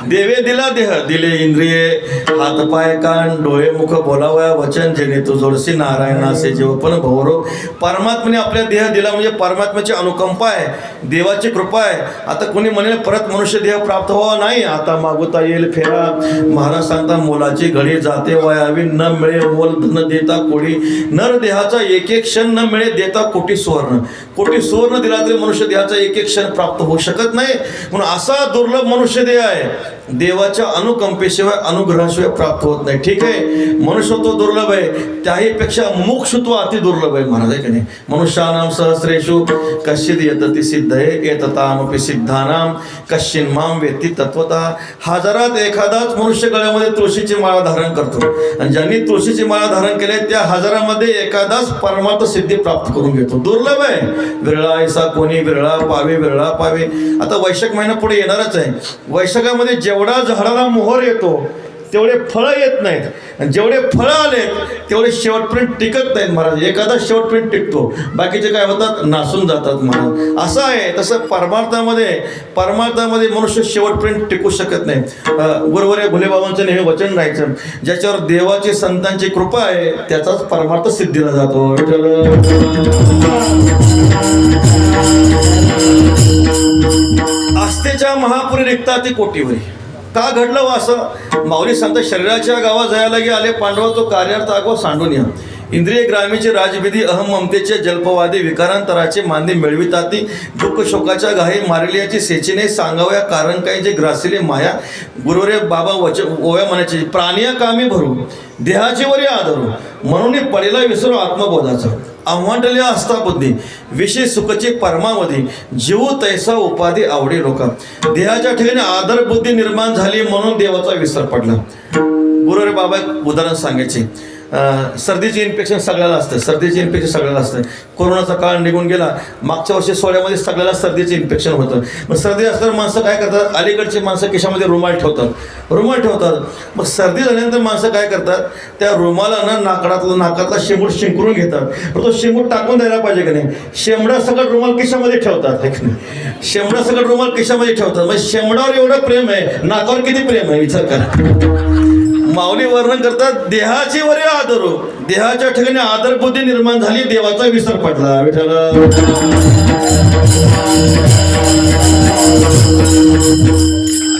देवे दिला देह, दिले इंद्रिये हात पाय कान डोळे मुख बोलावया वचन, जेणे तू जोडसी नारायणासे जीव पण भवरोग. परमात्म्याने आपल्या देह दिला म्हणजे परमात्म्याची अनुकंपा आहे, देवाची कृपा आहे. आता कोणी म्हणेल परत मनुष्य देह प्राप्त व्हावा, नाही, आता मागवता येईल फेरा. महाराज सांगता मोलाची घडी जाते वयावी न मिळे मोल धन देता कोडी. नर देहाचा एक एक क्षण न मिळे देता कोटी सुवर्ण. कोटी सुवर्ण दिला तरी मनुष्य देहाचा एक एक क्षण प्राप्त होऊ शकत नाही. म्हणून असा दुर्लभ मनुष्य देह आहे, देवाच्या अनुकंपेशिवाय अनुग्रहाशिवाय प्राप्त होत नाही. ठीक आहे, मनुष्यत्व दुर्लभ आहे, त्याही पेक्षा मुमुक्षुत्व अति दुर्लभ आहे. महाराज आहे की नाही, मनुष्यानाम सहस्रेषु कश्चित येतति सिद्धये एततामपि सिद्धानाम कश्चिन माम वेत्ति तत्वता. हजारात एखादाच मनुष्य गळ्यामध्ये तुळशीची माळा धारण करतो आणि ज्यांनी तुळशीची माळा धारण केली त्या हजारामध्ये एखादाच परमार्थ सिद्धी प्राप्त करून घेतो. दुर्लभ आहे. विरळा ऐसा कोणी विरळा पावे विरळा पावे. आता वैशाख महिना पुढे येणारच आहे. वैशाखामध्ये जेवढा झाडाला मोहर येतो तेवढे फळं येत नाहीत, आणि जेवढे फळं आलेत तेवढे शेवटपर्यंत टिकत नाहीत. महाराज एखादा शेवटपर्यंत टिकतो, बाकीचे काय होतात, नासून जातात. महाराज असं आहे. तसं परमार्थामध्ये मनुष्य शेवटपर्यंत टिकू शकत नाही. गुरुवारी भोलेबाबांचं नेहमी वचन राहायचं, ज्याच्यावर देवाची संतांची कृपा आहे त्याचाच परमार्थ सिद्धीला जातो. आस्थेच्या महापुरी रिक्ता ती कोटीवरी. का घडलं व असं, माऊली सांगतात, शरीराच्या गावा जयाला गे आले पांडवा तो कार्यार्थ आगो सांडून या. इंद्रिय ग्रामीचे राजविधी अहम ममतेचे जल्पवादी विकारांतराचे मांदे मिळविताती. दुःख शोकाच्या घाई मारिलियाची सेचीने सांगावया कारण काही जे ग्रासिले माया. गुरुरे बाबा ओव्या म्हणायचे, प्राणिया कामी भरू देहाची वरी आदरू म्हणून पडेला विसरू आत्मबोधाचा. आव्हांडले असता बुद्धी विषय सुखची परमावधी जीव तैसा उपाधी आवडी लोका. देहाच्या ठिकाणी आदर बुद्धी निर्माण झाली म्हणून देवाचा विसर पडला. गुरुरे बाबा एक उदाहरण सांगायचे. सर्दीचे इन्फेक्शन सगळ्याला असतं, सर्दीचे इन्फेक्शन सगळ्याला असतं. कोरोनाचा काळ निघून गेला, मागच्या वर्षी सोहळ्यामध्ये सगळ्याला सर्दीचे इन्फेक्शन होतं. मग सर्दी असताना माणसं काय करतात, अलीकडची माणसं खिशामध्ये रुमाल ठेवतात. मग सर्दी झाल्यानंतर माणसं काय करतात, त्या रुमाला नाकातला शेंबूड शिंकरून घेतात. पण तो शेंबूड टाकून द्यायला पाहिजे की नाही, शेंबडा सकट रुमाल खिशामध्ये ठेवतात. शेंबडा सकट रुमाल खिशामध्ये ठेवतात. म्हणजे शेंबडावर एवढं प्रेम आहे, नाकावर किती प्रेम आहे विचार करा. माऊली वर्णन करतात, देहाची वरी आदरू, देहाच्या ठिकाणी आदर बुद्धी निर्माण झाली, देवाचा विसर पडला. विठ्ठल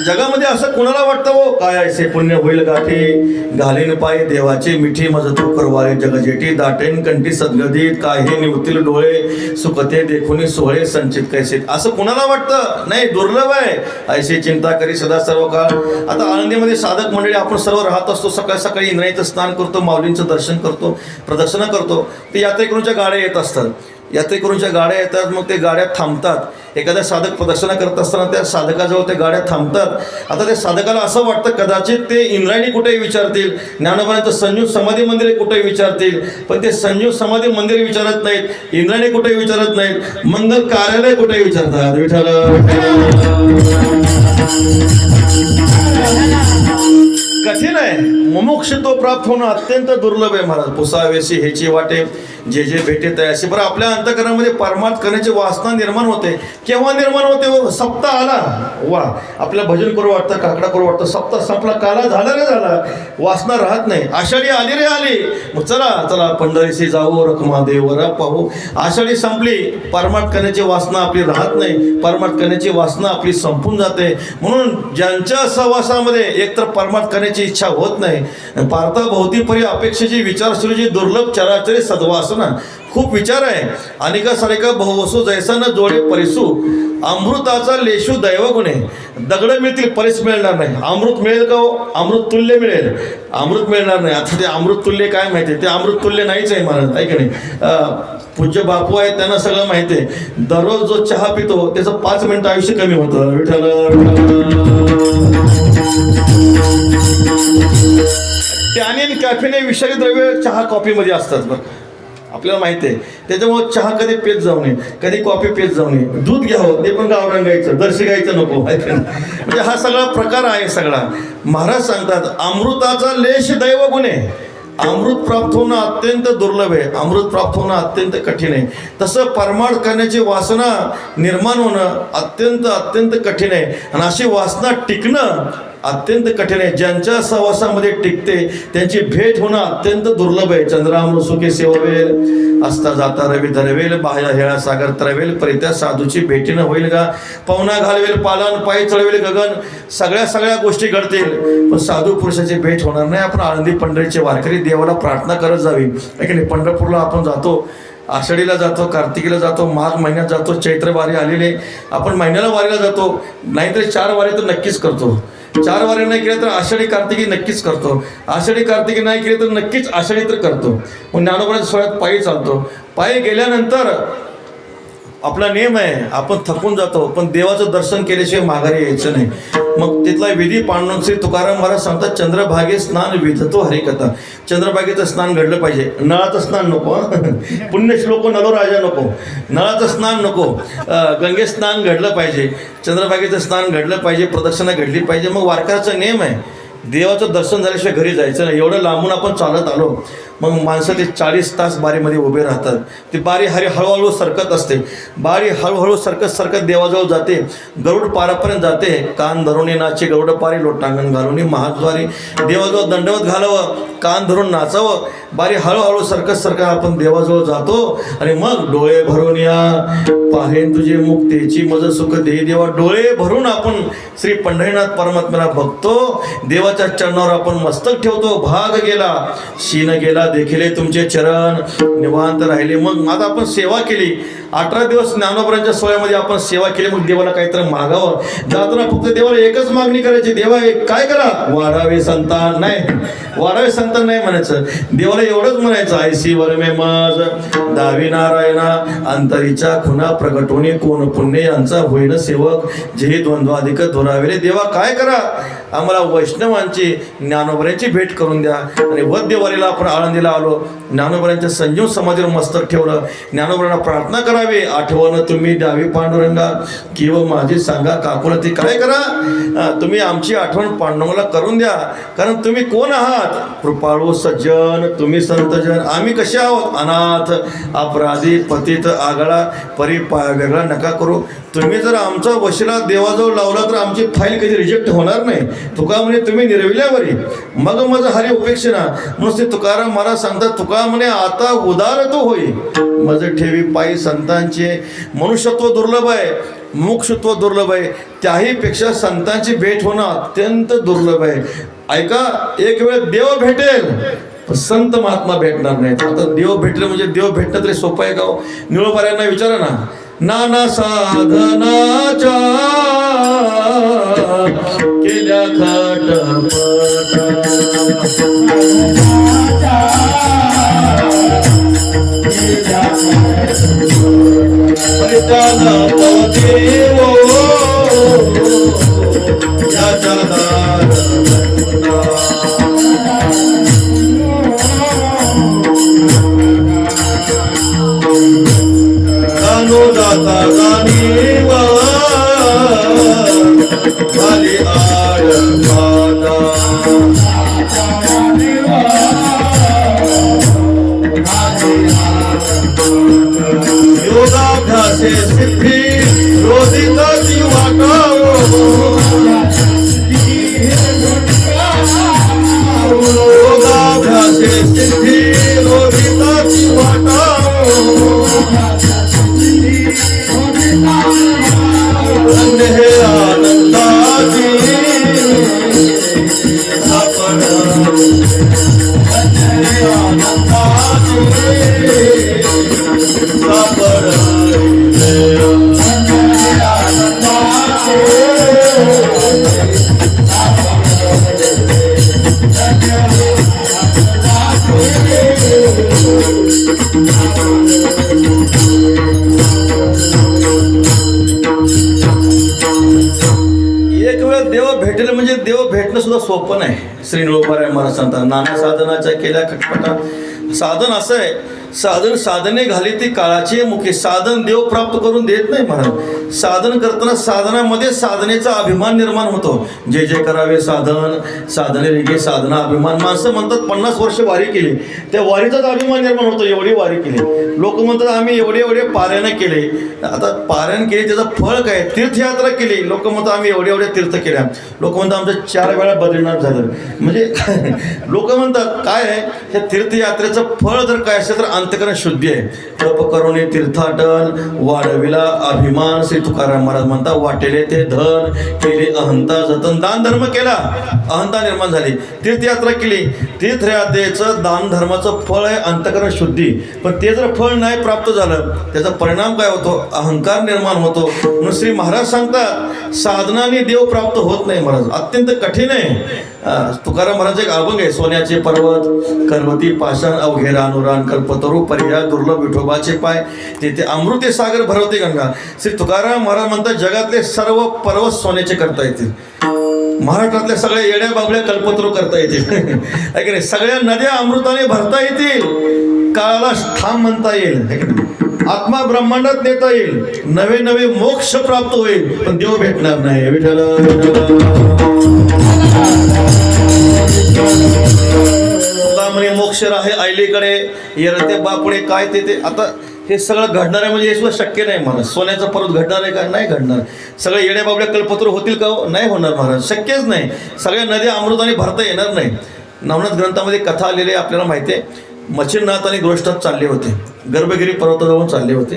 जगामध्ये असं कोणाला वाटतं हो, काय ऐसे पुण्य होईल गाठी घालीन पायी देवाची मिठी मज तू करवाले जगजेटी. दाटेन कंठी सद्गदित काही निवतील डोळे सुखते देखुनी सोहळे संचित कैसे. असं कोणाला वाटतं नाही, दुर्लभ आहे. ऐशी चिंता करी सदा सर्व काळ. आता आळंदीमध्ये साधक मंडळी आपण सर्व राहत असतो. सकाळी सकाळी इंद्रायचं स्नान करतो, माऊलींचं दर्शन करतो, प्रदक्षिणा करतो. ते यात्रेकरूंच्या गाड्या येत असतात. यात्रेकरूंच्या गाड्या येतात, मग ते गाड्या थांबतात. एखाद्या साधक प्रदर्शना करत असताना त्या साधकाजवळ त्या गाड्या थांबतात. आता त्या साधकाला असं वाटतं कदाचित ते इंद्रायणी कुठेही विचारतील, ज्ञानोबांचं संजीव समाधी मंदिर कुठेही विचारतील, पण ते संजीव समाधी मंदिर विचारत नाहीत, इंद्रायणी कुठेही विचारत नाहीत, मंगल कार्यालय कुठेही विचारतात. विठ्ठल कठीण आहे. मुमुक्षुत्व प्राप्त होणं अत्यंत दुर्लभ आहे महाराज. पुसावेशी ह्याची वाटे जे जे भेटे तयाशी. बरं, आपल्या अंतःकरणामध्ये परमार्थ करण्याची वासना निर्माण होते. केव्हा निर्माण होते? सप्ताह आला, वा आपल्याला भजन करू वाटतं, काकडा करू वाटतं, सप्ताह संपला, काला झाला रे झाला, वासना राहत नाही. आषाढी आली रे आली, मग चला चला पंढरीशी जाऊ, रखमादेवरा पाहू. आषाढी संपली, परमार्थ करण्याची वासना आपली राहत नाही, परमार्थ करण्याची वासना आपली संपून जाते. म्हणून ज्यांच्या सहवासामध्ये एकतर परमार्थ करण्याची इच्छा होत नाही, पार्थाभोवतीपरी अपेक्षेची विचारसुरीची दुर्लभ चराचरी सद्वासना, खूप विचार आहे. अनेकासारिका बहुवसू जैसा न जोडे परिसू, अमृताचा लेशू दैव गुणे. दगड मिळतील, परिस मिळणार नाही. अमृत मिळेल का? अमृत तुल्य मिळेल, अमृत मिळणार नाही. आता ते अमृत तुल्य काय माहिती आहे? ते अमृत तुल्य नाहीच आहे महाराज, आहे की नाही? पूज्य बापू आहे, त्यांना सगळं माहिती आहे. दररोज जो चहा पितो त्याचं 5 मिनिटं आयुष्य कमी होतं. टॅनिन, कॅफेने विषारी द्रव्य चहा कॉफीमध्ये असतात बरं, आपल्याला माहिती आहे. त्याच्यामुळे चहा कधी पेत जाऊ नये, कधी कॉफी पेत जाऊ नये. दूध घ्यावं, ते पण गावरान गायचं, दर्शी गायचं नको. म्हणजे हा सगळा प्रकार आहे सगळा. महाराज सांगतात अमृताचा लेश दैव गुणे. अमृत प्राप्त होणं अत्यंत दुर्लभ आहे, अमृत प्राप्त होणं अत्यंत कठीण आहे. तसं परमार्थ करण्याची वासना निर्माण होणं अत्यंत अत्यंत कठीण आहे. आणि अशी वासना टिकणं अत्यंत कठीण आहे. ज्यांच्या सहवासामध्ये टिकते त्यांची भेट होणं अत्यंत दुर्लभ आहे. चंद्रामृत सुखे सेववेल, असता जाता रवी धरवेल, बाह्य हेळा सागर तरवेल, परित्या साधूची भेटीनं होईल का? पवना घालवेल पालन, पायी चढवेल गगन. सगळ्या गोष्टी घडतील, पण साधू पुरुषाची भेट होणार नाही. आपण आळंदी पंढरीचे वारकरी देवाला प्रार्थना करत जावी, आहे की नाही? पंढरपूरला आपण जातो, आषाढीला जातो, कार्तिकीला जातो, माघ महिन्यात जातो, चैत्र वारी आलेले, आपण महिन्याला वारीला जातो. नाहीतरी 4 वारी तर नक्कीच करतो. 4 वारी नाही केल्या तर आषाढी कार्तिकी नक्कीच करतो. आषाढी कार्तिकी नाही केली तर नक्कीच आषाढी तर करतो. मग ज्ञानोबाच्या सोहळ्यात पायी चालतो. पायी गेल्यानंतर आपला नियम आहे, आपण थकून जातो, पण देवाचं दर्शन केल्याशिवाय माघारी यायचं नाही. मग तिथला विधी पांडुरंग श्री तुकाराम महाराज सांगतात, चंद्रभागे स्नान विधतो हरिकथा. चंद्रभागेचं स्नान घडलं पाहिजे, नळाचं स्नान नको, पुण्यश्लोको नलो राजा नको, नळाचं स्नान नको, गंगे स्नान घडलं पाहिजे, चंद्रभागेचं स्नान घडलं पाहिजे, प्रदक्षिणा घडली पाहिजे. मग वारकऱ्याचा नियम आहे, देवाचं दर्शन झाल्याशिवाय घरी जायचं नाही. एवढं लांबून आपण चालत आलो, मग माणसं ते 40 तास बारीमध्ये उभे राहतात. ती बारी हळूहळू सरकत असते, बारी हळूहळू सरकत देवाजवळ जाते, गरुड पारापर्यंत जाते. कान धरून नाचे गरुड पारी, लोटांगण घालून महाद्वारी. देवाजवळ दंडवत घालावं, कान धरून नाचावं. बारी हळूहळू सरकत आपण देवाजवळ जातो. आणि मग डोळे भरून या पाहेन तुझे मुक्तीची मज सुख दे देवा. डोळे भरून आपण श्री पंढरीनाथ परमात्म्याला बघतो, देवाच्या चरणावर आपण मस्तक ठेवतो. भाग गेला, शीन गेला, देखिले तुमचे चरण, निवांत राहिले. मग आता आपण सेवा केली, 18 दिवस ज्ञानोबरांच्या सोहळ्यामध्ये आपण सेवा केली. मग देवाला काहीतरी मागावं. जाताना फक्त देवाला एकच मागणी करायची, देवा एक काय करा, वाढावे संतान. नाही, वाढावे संतान नाही म्हणायचं, देवाला एवढंच म्हणायचं, ऐसी वरमे मज दावी नारायणा, अंतरीच्या खुना प्रगटोनी कोण पुण्य यांचा होईन सेवक, जे द्वंद्वाधिक धुरावेले. देवा काय करा, आम्हाला वैष्णवांची ज्ञानोबरांची भेट करून द्या. आणि वद्यवारीला आपण आळंदीला आलो, ज्ञानोबरांच्या संजीव समाधीवर मस्तक ठेवलं, ज्ञानोबरांना प्रार्थना करावी. आठवण तुम्ही द्यावी पांडुरंगा, किंवा माझी सांगा काकुलती. काय करा, तुम्ही आमची आठवण पांडुरंगाला करून द्या. कारण तुम्ही कोण आहात, कृपाळू सज्जन, तुम्ही संतजन. आम्ही कसे आहोत, अनाथ, अपराधी, पतित, आगळा, परिपाय वेगळा नका करू. तुम्ही जर आमचा वशिला देवाजवळ लावला तर आमची फाईल कधी रिजेक्ट होणार नाही. तुका म्हणे तुम्ही निर्विल्यावरी मग माझं हरी उपेक्षणा. म्हणून ते तुकाराम महाराज सांगतात, तुका म्हणे आता उदार तो होई मज ठेवी पायी संतांचे. मनुष्यत्व दुर्लभ आहे, मोक्षत्व दुर्लभ आहे, त्याहीपेक्षा संतांची भेट होणं अत्यंत दुर्लभ आहे. ऐका, एक वेळ देव भेटेल पण संत महात्मा भेटणार नाहीत. आता देव भेटले म्हणजे देव भेटणं तरी सोपं आहे का? निळोबाऱ्यांना विचारा ना, नाना साधनाच्या केल्या खटपट, परित्याग देव याच्या दार गानो दाता गानीव झाली आड पादा योगाभ्यासे सिद्धी रोधिताची वाटावो योगाभ्यासे सिद्धी रोधिताची वाटावो धन्य हे आनंदाची सापड धन्य हे आनंदाची सापड एक वेळ देव भेटेल म्हणजे देव भेटणं सुद्धा सोपं नाही. श्री निळोबाराय महाराज सांगतात नाना साधनाच्या केल्या खटपटा. साधन असं आहे, साधन साधने घाली ती काळाची मुखी. साधन देव प्राप्त करून देत नाही महाराज. साधन करताना साधनामध्ये साधनेचा अभिमान निर्माण होतो. जे जे करावे साधन साधने रेगे साधना अभिमान. माणसं म्हणतात 50 वर्ष वारी केली, त्या वारीचाच अभिमान निर्माण होतो. एवढी वारी केली. लोक म्हणतात आम्ही एवढे एवढे पारायण केले. आता पारायण केले त्याचं फळ काय? तीर्थयात्रा केली. लोक म्हणतात आम्ही एवढे एवढे तीर्थ केल्या. लोक म्हणतात आमचं 4 वेळा बद्रीनाथ झालं. म्हणजे लोक म्हणतात काय आहे हे तीर्थयात्रेचं फळ जर काय असेल तर अंतकरण शुद्धी आहे. तप करुणे तीर्थाटन वाढविला अभिमान. श्री तुकाराम महाराज म्हणतात वाटेले ते धन केले अहंता जतन. दान धर्म केला अहंता निर्माण झाली. तीर्थयात्रा केली. तीर्थयात्रेचं दान धर्माचं फळ आहे अंतकरण शुद्धी. पण ते जर फळ नाही प्राप्त झालं त्याचा परिणाम काय होतो? अहंकार निर्माण होतो. म्हणून श्री महाराज सांगतात साधनाने देव प्राप्त होत नाही महाराज. अत्यंत कठीण आहे. तुकाराम महाराज एक अभंग आहे. सोन्याचे पर्वत करवती पाषाण अवघे रानुरान कल्पतरू पर्या दुर्लभ विठोबाचे पाय तेथे अमृते सागर भरवते गंगा. श्री तुकाराम महाराज म्हणतात जगातले सर्व पर्वत सोन्याचे करता येतील. महाराष्ट्रातल्या सगळ्या येड्या बाबड्या कल्पतरू करता येतील. आहे की नाही? सगळ्या नद्या अमृताने भरता येतील. काळाला ठाम म्हणता येईल. आत्मा ब्रह्मांडात नेता येईल. नवे नवे मोक्ष प्राप्त होईल. पण देव भेटणार नाही. विठ्ठल म्हणे मोक्ष आहे आईलीकडे येरते बापुडे काय ते आता हे सगळं घडणार आहे म्हणजे हे सुद्धा शक्य नाही महाराज. सोन्याचा परत घडणार आहे का? नाही घडणार. सगळे येड्या बाबड्या कल्पतरू होतील का? नाही होणार महाराज. शक्यच नाही. सगळ्या नद्या अमृताने भरता येणार नाही. नवनाथ ग्रंथामध्ये कथा आलेली आहे आपल्याला माहिती आहे. मच्छिंद्रनाथ आणि गोरक्षनाथ चालले होते. गर्भगिरी पर्वताजवळून चालले होते.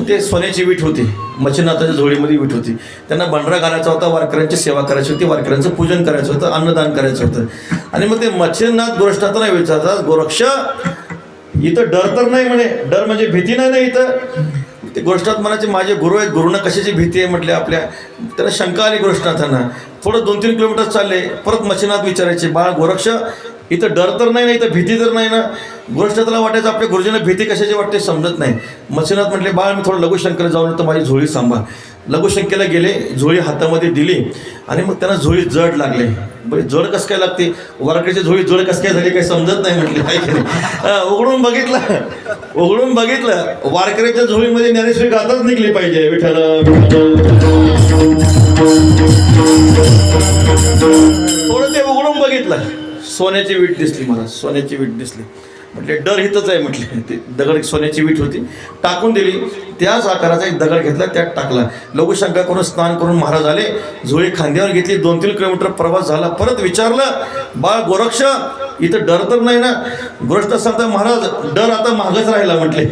ते सोन्याची वीट होती. मच्छिंद्रनाथाच्या झोळीमध्ये वीट होती. त्यांना बंडरा घालायचा होता. वारकऱ्यांची सेवा करायची होती. वारकऱ्यांचं पूजन करायचं होतं. अन्नदान करायचं होतं. आणि मग ते मच्छिंद्रनाथ गोरक्षनाथांना विचारतात गोरक्ष इथं डर तर नाही म्हणे. डर म्हणजे भीती नाही ना इथं? ते गोरक्षनाथ म्हणायचे माझे गुरु आहेत. गुरुंना कशाची भीती आहे म्हटले आपल्या. त्याला शंका आली गोरक्षनाथांना. थोडं 2-3 किलोमीटर चालले. परत मच्छिंद्रनाथ विचारायचे बाळ गोरक्ष इथं डर तर नाही ना? इथं भीती तर नाही ना? गोरक्षनाथाला वाटायचं आपल्या गुरुजींना भीती कशाची वाटते समजत नाही. मच्छिंद्रनाथ म्हटले बाळ मी थोडं लघुशंकेला जाऊन तर माझी झोळी सांभाळ. लघुशंकेला गेले. झोळी हातामध्ये दिली आणि मग त्यांना झोळी जड लागले. बरे जड कसं काय लागते? वारकऱ्याची झोळी जड कसं काय झाली काही समजत नाही म्हटले. काय केले उघडून बघितलं वारकऱ्याच्या झोळीमध्ये ज्ञानेश्वरी गाताच निघली पाहिजे. विठ्ठल थोडं ते उघडून बघितलं. सोन्याची वीट दिसली मला. सोन्याची वीट दिसली. म्हटले डर हितच आहे म्हटले. ते दगड सोन्याची वीट होती. टाकून दिली. त्याच आकाराचा एक दगड घेतला त्यात टाकला. लघुशंका करून स्नान करून महाराज आले. झोळी खांद्यावर घेतली. 2-3 किलोमीटर प्रवास झाला. परत विचारलं बाळ गोरक्ष इथं डर तर नाही ना? गोरक्षनाथ सांगता महाराज डर आता मागच राहिला म्हटले.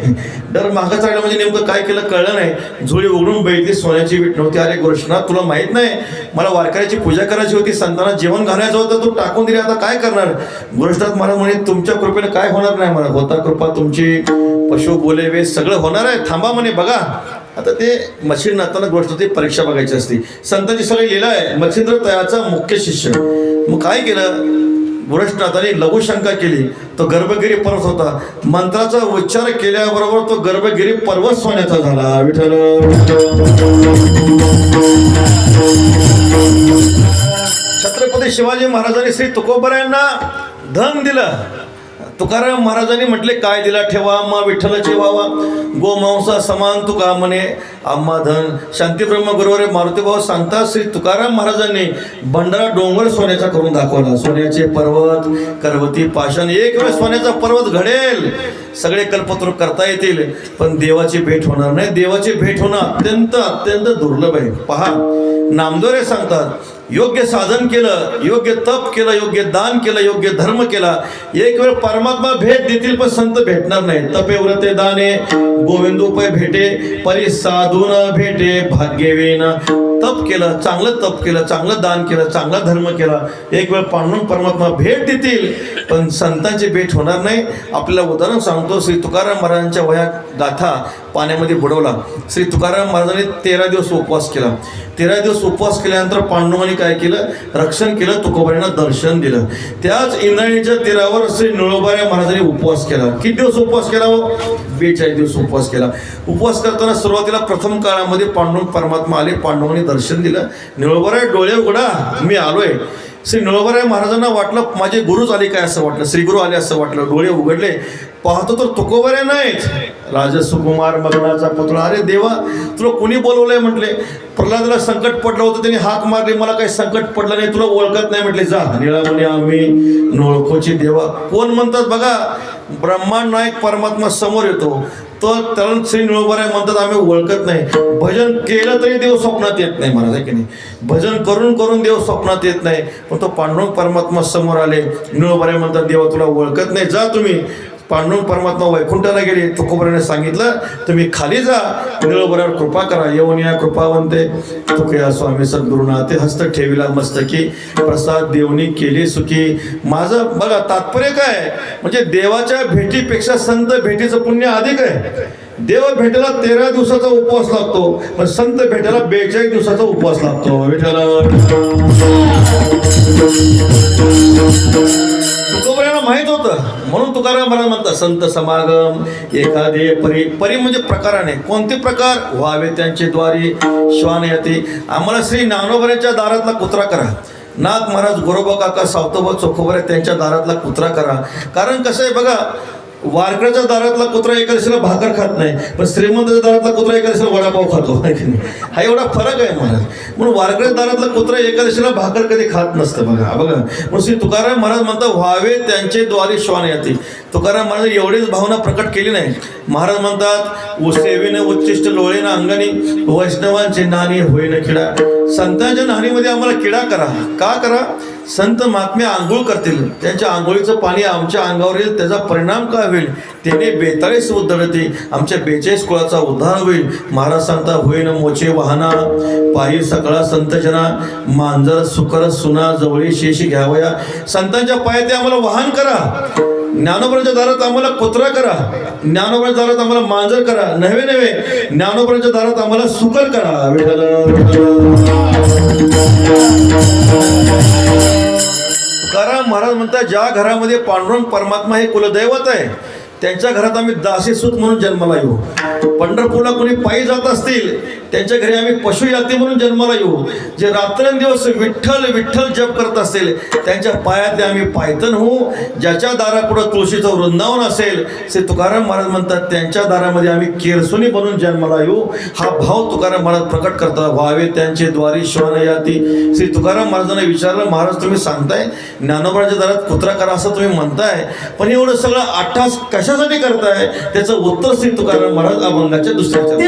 डर मागच राहिला म्हणजे नेमकं काय केलं कळलं नाही. झोळी उघडून बघितली सोन्याची वीट नव्हती. अरे गोरक्षनाथ तुला माहीत नाही मला वारकऱ्याची पूजा करायची होती. संतांना जेवण घालायचं होतं. तू टाकून दिली आता काय करणार? गोरक्षनाथ महाराज म्हणे तुमच्या कृपेने काय होणार नाही मला. होता कृपा तुमची पशु बोले वे सगळं होणार आहे. थांबा म्हणे बघा. आता ते मच्छिंद्रनाथांना गोष्ट ती परीक्षा बघायची असते. संतांची सगळी लीला आहे. मच्छिंद्र तयाचा मुख्य शिष्य. मग काय केलं वृषणाथाने लघुशंका केली. तो गर्भगिरी पर्वत होता. मंत्राचा उच्चार केल्याबरोबर तो गर्भगिरी पर्वत सोन्याचा झाला. विठ्ठल छत्रपती शिवाजी महाराजांनी श्री तुकोबरायांना धन दिलं. तुकाराम महाराजांनी म्हटले, काय दिला ठेवा आम्हा विठ्ठलाची व्हावा, गोमांसा समान तुका म्हणे आम्हा धन. शांतीब्रह्म गुरुवारे मारुतीभाऊ सांगतात, श्री तुकाराम महाराजांनी भंडारा डोंगर सोन्याचा करून दाखवला. सोन्याचे पर्वत, करवती, पाषाण, एक वेळ सोन्याचा पर्वत घडेल, सगळे कल्पतरू करता येतील, पण देवाची भेट होणार नाही. देवाची भेट होणं अत्यंत अत्यंत दुर्लभ आहे. पहा, नामदेव सांगतात, योग्य साधन केलं, योग्य तप केलं, योग्य दान केलं, योग्य धर्म केला, एक वेळ परमात्मा भेट देतील, पण संत भेटणार नाही. तपे व्रते दाने गोविंदोपय भेटे, परी साधून भेटे भाग्यवेन. तप केलं, चांगलं तप केलं, चांगलं दान केलं, चांगला धर्म केला, एक वेळ पांडुरंग परमात्मा भेट देतील, पण संतांची भेट होणार नाही. आपल्याला उदाहरण सांगतो, श्री तुकाराम महाराजांच्या वया गाथा पाण्यामध्ये बुडवला. श्री तुकाराम महाराजांनी 13 दिवस उपवास केला. 13 दिवस उपवास केल्यानंतर पांडुरंगाने काय केलं, रक्षण केलं, तुकोबाऱ्यांना दर्शन दिलं. त्याच इंद्रायणीच्या तीरावर श्री निळोबाऱ्या महाराजांनी उपवास केला. किती दिवस उपवास केला? 42 दिवस उपवास केला. उपवास करताना सुरुवातीला प्रथम काळामध्ये पांडुरंग परमात्मा आले, पांडुरंगाने दर्शन दिलं. निळोबाऱ्या डोळे उघडा, मी आलोय. श्री निळोबाऱ्या महाराजांना वाटलं माझे गुरुच आले काय, असं वाटलं, श्रीगुरु आले असं वाटलं. डोळे उघडले, पाहतो तर तुकोबाऱ्या नाहीत. राजसुकुमार मगनाचा पुतळा. अरे देवा, तुला कोणी बोलवलंय म्हटले. प्रल्हादाला संकट पडलं होतं, त्यांनी हाक मारली, मला काही संकट पडलं नाही, तुला ओळखत नाही म्हटले. जा. निळा म्हणे आम्ही नोळखोची देवा. कोण म्हणतात बघा, ब्रह्मांड नायक परमात्मा समोर येतो, तो त्याला श्री निळोबाऱ्या म्हणतात आम्ही ओळखत नाही. भजन केलं तरी देव स्वप्नात येत नाही महाराज, आहे की नाही. भजन करून करून देव स्वप्नात येत नाही, पण तो पांडुरंग परमात्मा समोर आले. निळोबाऱ्या म्हणतात देवा तुला ओळखत नाही, जा तुम्ही. पांडुरंग परमात्मा वैकुंठाला गेले. तुकोबाऱ्याने सांगितलं तुम्ही खाली जा, निळोबाऱ्यावर कृपा करा. येऊन या कृपावंते तुकया स्वामी सद्गुरुनाथे हस्त ठेविला मस्तकी, प्रसाद देवनी केली सुखी. माझं बघा तात्पर्य काय, म्हणजे देवाच्या भेटीपेक्षा संत भेटीचं पुण्य अधिक आहे. देव भेटायला 13 दिवसाचा उपवास लागतो, पण संत भेटायला 42 दिवसाचा उपवास लागतो. तुकोबाऱ्यांना माहित होतं, म्हणून तुकाराम महाराज म्हणतात संत समागम एखादे परी. परी म्हणजे प्रकाराने. कोणते प्रकार? व्हावे त्यांचे द्वारी श्वान येते. आम्हाला श्री ज्ञानोबाऱ्यांच्या दारातला कुत्रा करा. नाथ महाराज, गोरोबा काका, सावतोबा, चोखोबाऱ्या त्यांच्या दारातला कुत्रा करा. कारण कसं आहे बघा, वारकऱ्याच्या दारातला कुत्रा एकादशीला भाकर खात नाही, पण श्रीमंताच्या दारातला कुत्रा एकादशीला वडापाव खातो. हा एवढा फरक आहे महाराज. म्हणून वारकऱ्याच्या दारातला कुत्रा एकादशीला भाकर कधी खात नसतं. बघा बघा, म्हणून श्री तुकाराम महाराज म्हणतात व्हावे त्यांचे द्वारी श्वान येते. तुकाराम महाराज एवढीच भावना प्रकट केली नाही. महाराज म्हणतात सेवेने उच्चिष्ट लोळेन अंगणी, वैष्णवांचे नाणी होईन किडा. संतांच्या नाणीमध्ये आम्हाला किडा करा. का करा? संत महात्मे आंघोळ करतील, त्यांच्या आंघोळीचं पाणी आमच्या अंगावर येईल, त्याचा परिणाम काय होईल? त्याने 42 उद्धरते, आमच्या 42 कुळाचा उद्धार होईल. महाराज सांगता होईन मोचे वाहना, पायी सकळा संतजना, मांजर सुकर सुना जवळी शेष घ्यावया. संतांच्या पायात आम्हाला वाहन करा. ज्ञानोबाच्या दारात आम्हाला कुत्रा करा. ज्ञानोबाच्या दारात आम्हाला मांजर करा. नव्हे नव्हे, ज्ञानोबाच्या दारात आम्हाला सुकर करा. तुकाराम महाराज म्हणतात ज्या घरामध्ये पांडुरंग परमात्मा हे कुलदैवत आहे, त्यांच्या घरात आम्ही दासीसूत म्हणून जन्माला येऊ. पंढरपूरला कोणी पायी जात असतील, त्यांच्या घरी आम्ही पशुयाती म्हणून जन्माला येऊ. जे रात्रंदिवस विठ्ठल विठ्ठल जप करत असतील, त्यांच्या पायातले आम्ही पायतन होऊ. ज्याच्या दारापुढं तुळशीचं वृंदावन असेल, श्री तुकाराम महाराज म्हणतात त्यांच्या दारामध्ये आम्ही केरसुनी बनून जन्माला येऊ. हा भाव तुकाराम महाराज प्रकट करतात. व्हावे त्यांचे द्वारी श्वान याती. श्री तुकाराम महाराजांना विचारलं, महाराज तुम्ही सांगताय ज्ञानोबाच्या दारात कुत्रा करा असं तुम्ही म्हणताय, पण एवढं सगळं अट्टास कशासाठी करताय? त्याचं उत्तर श्री तुकाराम महाराज अभंगाच्या दुसऱ्या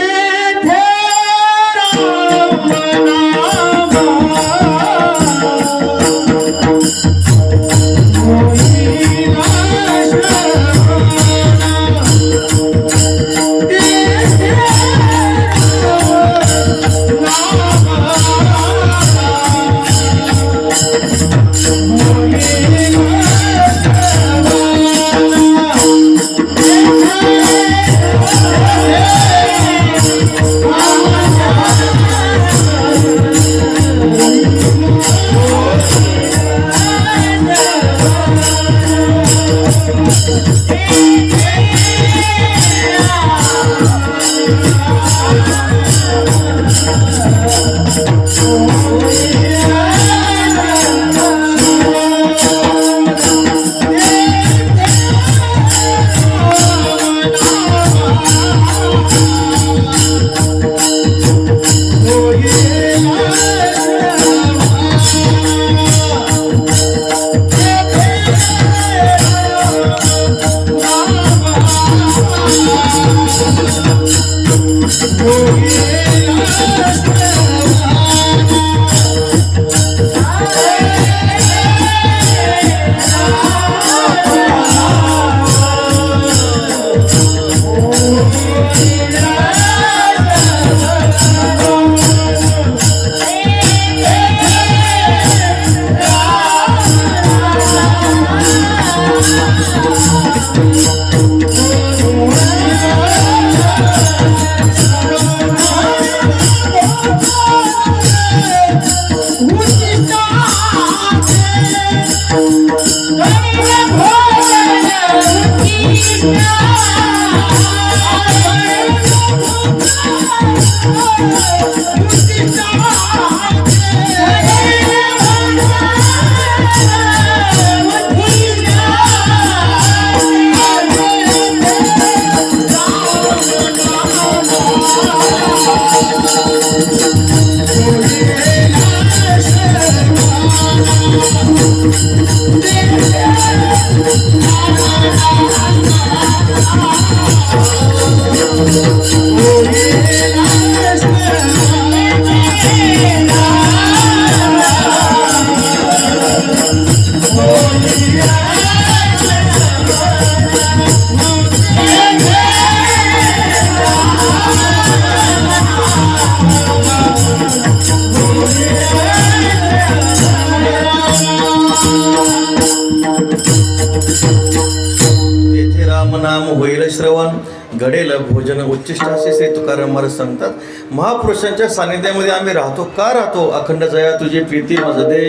तेथे रामनाम होईल श्रवण घडेल भोजन उच्चिष्टाचे श्री तुकाराम महाराज सांगतात महापुरुषांच्या सानिध्यामध्ये आम्ही राहतो का राहतो अखंड जया तुझी प्रीती मज दे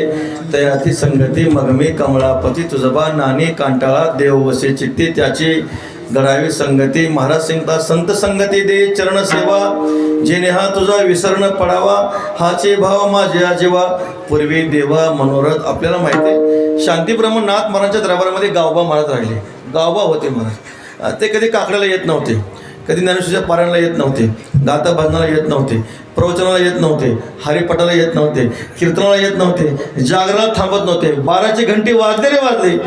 तयाती संगती मगमी कमळापती तुझबा नानी कांटाळा देव वसे चित्ती त्याची घडावी संगती महाराज सांगतात संत संगती दे चरण सेवा जेणे हा तुझा विसरण पडावा हाचे भाव माझ्या जेव्हा पूर्वी देवा मनोरथ आपल्याला माहिती आहे शांतीब्रह्म नाथ महाराजांच्या दरबारामध्ये गावबा महाराज राहिले गावबा होते महाराज ते कधी काकड्याला येत नव्हते कधी ज्ञानेश्वरीच्या पारायणाला येत नव्हते गाता भजनाला येत नव्हते प्रवचनाला येत नव्हते हरिपाठाला येत नव्हते कीर्तनाला येत नव्हते जागरणाला थांबत नव्हते 12ची घंटी वाजले रे वाजले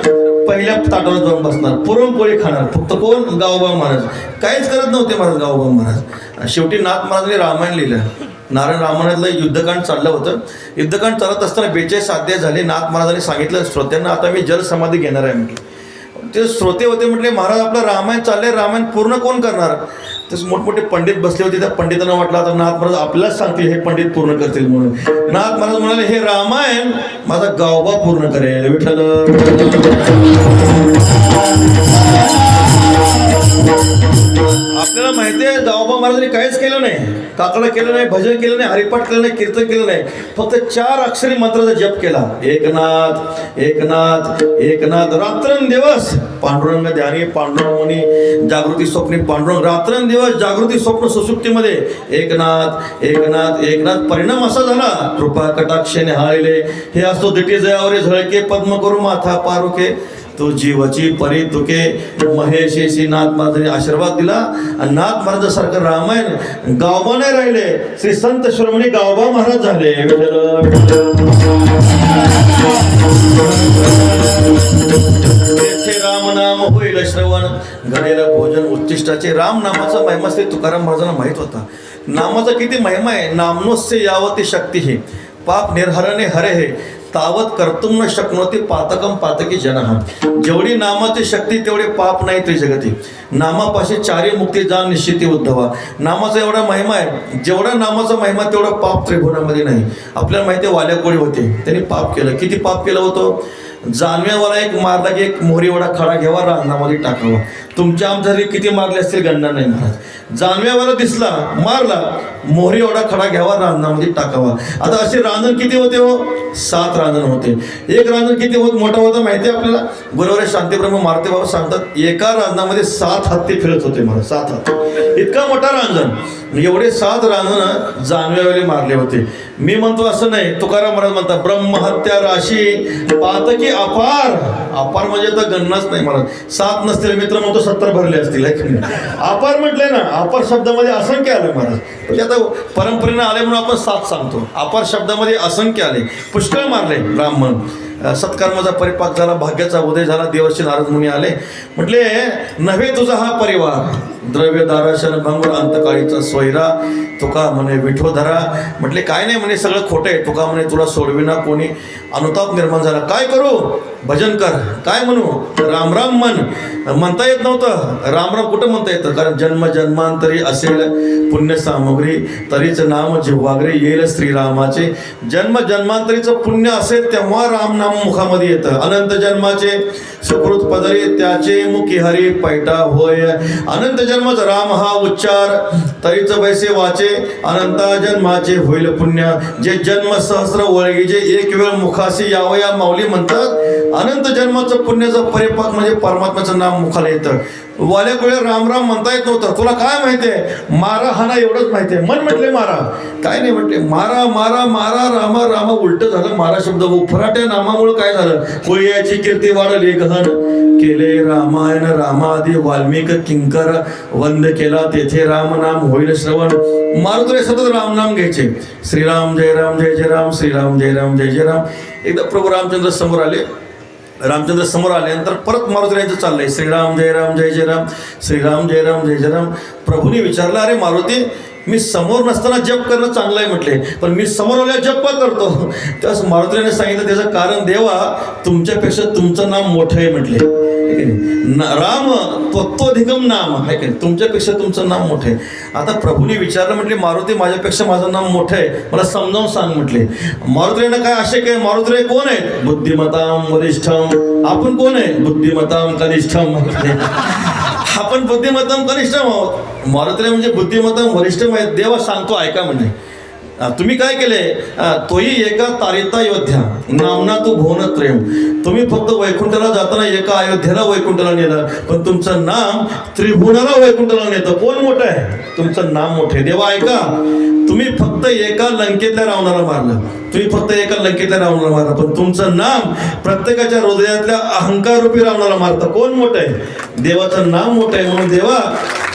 पहिल्या ताटावर जाऊन बसणार पुरणपोळी खाणार फक्त कोण गावोबा महाराज काहीच करत नव्हते महाराज गावोबा महाराज शेवटी नाथ महाराजांनी रामायण लिहिलं नारायण रामायणातलं युद्धकांड चाललं होतं युद्धकांड चालत असताना 42 अध्याय झाले नाथ महाराजांनी सांगितलं श्रोत्यांना आता मी जलसमाधी घेणार आहे म्हटलं ते श्रोते होते म्हटले महाराज आपलं रामायण चाललंय रामायण पूर्ण कोण करणार तसे मोठमोठे पंडित बसले होते त्या पंडितांना वाटलं आता नाथ महाराज आपल्यालाच सांगतील हे पंडित पूर्ण करतील म्हणून नाथ महाराज म्हणाले हे रामायण माझा गावबा पूर्ण करेल विठ्ठल आपल्याला माहिती आहे गावबा महाराजांनी काहीच केलं नाही काकडा केलं नाही भजन केलं नाही हरिपाठ केलं नाही कीर्तन केलं नाही फक्त 4 अक्षरी मंत्राचा जप केला एकनाथ एकनाथ एकनाथ रात्रंदिवस पांडुरंग ध्यानी पांडुरंग जागृती स्वप्नी पांडुरंग रात्रंदिवस जागृती स्वप्न सुसुप्तीमध्ये एकनाथ एकनाथ एकनाथ परिणाम असा झाला कृपा कटाक्षेने हाळले हे असतो दिटी जयावरे झळके पद्म करू माथा पारुके तो जीवची परी तुके महेशेशी नाथ महाराजांनी आशीर्वाद दिला आणि नाथ महाराजांसारखं रामायण गावबा नाही राहिले श्री संत शिरोमणी गावबा महाराज झाले राम नाम होईल श्रवण घडेल भोजन उच्चिष्टाचे राम नामाचा महिमा श्री तुकाराम महाराजांना माहित होता नामाचा किती महिमा आहे नामनोस्य यावती शक्ती हे पाप निर्हरणे हरे हे तावत कर्तुम न शक्नोती पातकम पातकी जनहा जेवढी नामाची शक्ती तेवढे पाप नाही त्रिजगती नामापाशी 4 मुक्ती जाण निश्चिती उद्धवा नामाचा एवढा महिमा आहे जेवढा नामाचा महिमा तेवढा पाप त्रिभुवनामध्ये नाही आपल्याला माहिती आहे वाल्याकोळी होते त्यांनी पाप केलं किती पाप केलं होतं जानव्यावाला एक मारला की एक मोहरी एवढा खडा घ्यावा, रानामध्ये टाकावा. तुमच्या आमच्या घरी किती मारले असतील गणना नाही महाराज. जानव्यावाला दिसला, मारला, मोहरी एवढा खडा घ्यावा, रानामध्ये टाकावा. आता असे रांजण किती होते हो? 7 रांजण होते. एक रांजण किती मोठा होता माहिती आहे आपल्याला? बरोबर आहे, शांतीब्रह्म मारुती बाबा सांगतात एका रांजणामध्ये 7 हत्ती फिरत होते महाराज. 7 हत्ती, इतका मोठा रांजण. एवढे 7 रांजण जानव्यावाले मारले होते. मी म्हणतो असं नाही, तुकाराम महाराज म्हणतात ब्रह्महत्या राशी पातकी अपार. अपार म्हणजे आता गणनाच नाही महाराज. 7 नसतील, मित्र म्हणतो 70 भरले असतील. अपार म्हटले ना, अपार शब्दामध्ये असंख्य आले महाराज. म्हणजे आता परंपरेनं आले म्हणून आपण 7 सांगतो. अपार शब्दामध्ये असंख्य आले, पुष्कळ मारले ब्राह्मण. सत्कर्माचा परिपाक झाला, भाग्याचा उदय झाला. देवर्षी नारद मुनी आले, म्हटले नव्हे तुझा हा परिवार, द्रव्य दाराशन भंगुर अंतकाळीचा सोयरा. तुका म्हणे विठोधरा. म्हटले काय नाही म्हणे, सगळं खोटं आहे. तुका म्हणे तुला सोडविना कोणी. अनुताप निर्माण झाला. काय करू? भजन कर. काय म्हणू? राम राम म्हण. म्हणता येत नव्हतं. राम राम कुठं म्हणता येतं? कारण जन्म जन्मांतरी असेल पुण्य सामग्री, तरीच नाम जिव्हाग्री येईल श्रीरामाचे. जन्म जन्मांतरीचं पुण्य असेल तेव्हा राम नाम मुखामध्ये येतं. अनंत जन्माचे सुकृत पदरी त्याचे मुखी हरी पैटा होय. अनंत जन्मच राम हा उच्चार, तरीच वैसे वाचे. अनंता जन्माचे होईल पुण्य, जे जन्म सहस्र वळगीचे एक वेळ मुखाशी यावया माऊली म्हणतात. अनंत जन्माचं पुण्याचं परिपाक म्हणजे परमात्म्याचं नाम मुखाला येतं. वाल्याकुळे राम राम म्हणता येत नव्हतं. तुला काय माहितीये? मारा हा ना, एवढंच माहितीये. मन म्हटले मारा, काय नाही म्हटले. मारा मारा मारा रामा रामा उलट झालं. मारा शब्द उफराट्या नामामुळे काय झालं? कोळ्याची कीर्ती वाढली गहन, केले रामायण रामादी वाल्मिक किंकर. वंद केला तेथे राम नाम होईल श्रवण. मारुतीने सतत राम नाम घ्यायचे. श्रीराम जय राम जय जय राम, श्रीराम जय राम जय जय राम. एकदा प्रभू रामचंद्र समोर आले. रामचंद्र समोर आल्यानंतर परत मारुती यांचं चाललंय श्रीराम जय राम जय जय राम, श्रीराम जय राम जय जय राम. प्रभूने विचारलं, अरे मारुती, मी समोर नसताना जप करणं चांगलं आहे म्हटले, पण मी समोर आल्या जप का करतो? त्यावेळेस मारुतीने सांगितलं त्याचं कारण, देवा तुमच्यापेक्षा तुमचं नाम मोठं आहे म्हटले. राम त्वत्वधिगम नाम आहे की तुमच्यापेक्षा तुमचं नाम मोठं आहे. आता प्रभूने विचारलं, म्हटले मारुती माझ्यापेक्षा माझं नाम मोठं आहे, मला समजावून सांग म्हटले. मारुतीने काय असे काय? मारुती कोण आहेत? बुद्धिमताम वरिष्ठम. आपण कोण आहे? बुद्धिमताम कनिष्ठम. आपण बुद्धिमत्ताम कनिष्ठम आहोत. मारुतीने म्हणजे बुद्धिमत्ताम वरिष्ठम आहेत. देवा सांगतो ऐका म्हणजे. तुम्ही काय केले? तोही एका तारिता अयोध्या नामना तू भुवन प्रेम. तुम्ही फक्त वैकुंठाला जाताना एका अयोध्येला वैकुंठाला नेलं, पण तुमचं नाम त्रिभुवनाला वैकुंठाला नेतं. कोण मोठं आहे? तुमचं नाम मोठे. देवा ऐका, तुम्ही फक्त एका लंकेतल्या रावणाला मारलं, तुम्ही फक्त एका लंकेतल्या रावणाला मारलं, पण तुमचं नाम प्रत्येकाच्या हृदयातल्या अहंकार रूपी रावणाला मारतं. कोण मोठं आहे? देवाचं नाम मोठं आहे. म्हणून देवा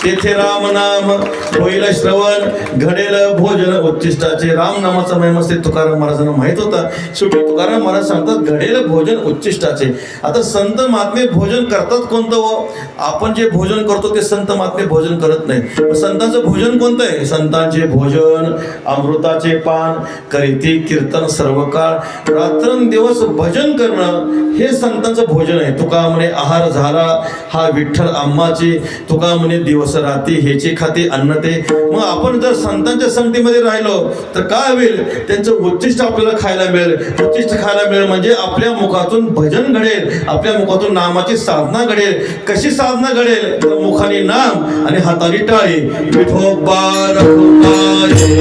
तेथे राम नाम होईल श्रवण, घडेल भोजन उच्चिष्टाचे. राम नामाचा महिमा श्री तुकाराम महाराजांना माहित होता. शेवटी तुकाराम महाराज सांगतात घडेल भोजन उच्चिष्टाचे. आता संत महात्मे भोजन करतात कोणतं हो? आपण जे भोजन करतो ते संत महात्मे भोजन करत नाही. संतांचं भोजन कोणतं आहे? संतांचे भोजन अमृताचे पान, करीती कीर्तन सर्व काळ, रात्रंदिवस भजन करणं हे संतांचं भोजन आहे. तुका म्हणे आहार झाला हा विठ्ठल आम्हाची. तुका म्हणे दिवस रात्री हेची खाती अन्न ते. मग आपण जर संतांच्या संगतीमध्ये राहिलो तर काय होईल? त्यांचं उच्चिष्ट आपल्याला खायला मिळेल. उच्चिष्ट खायला मिळेल म्हणजे आपल्या मुखातून भजन घडेल, आपल्या मुखातून नामाची साधना घडेल. कशी साधना घडेल? तर मुखाने नाम आणि हाताने टाळी. विठोबा रखुमाई.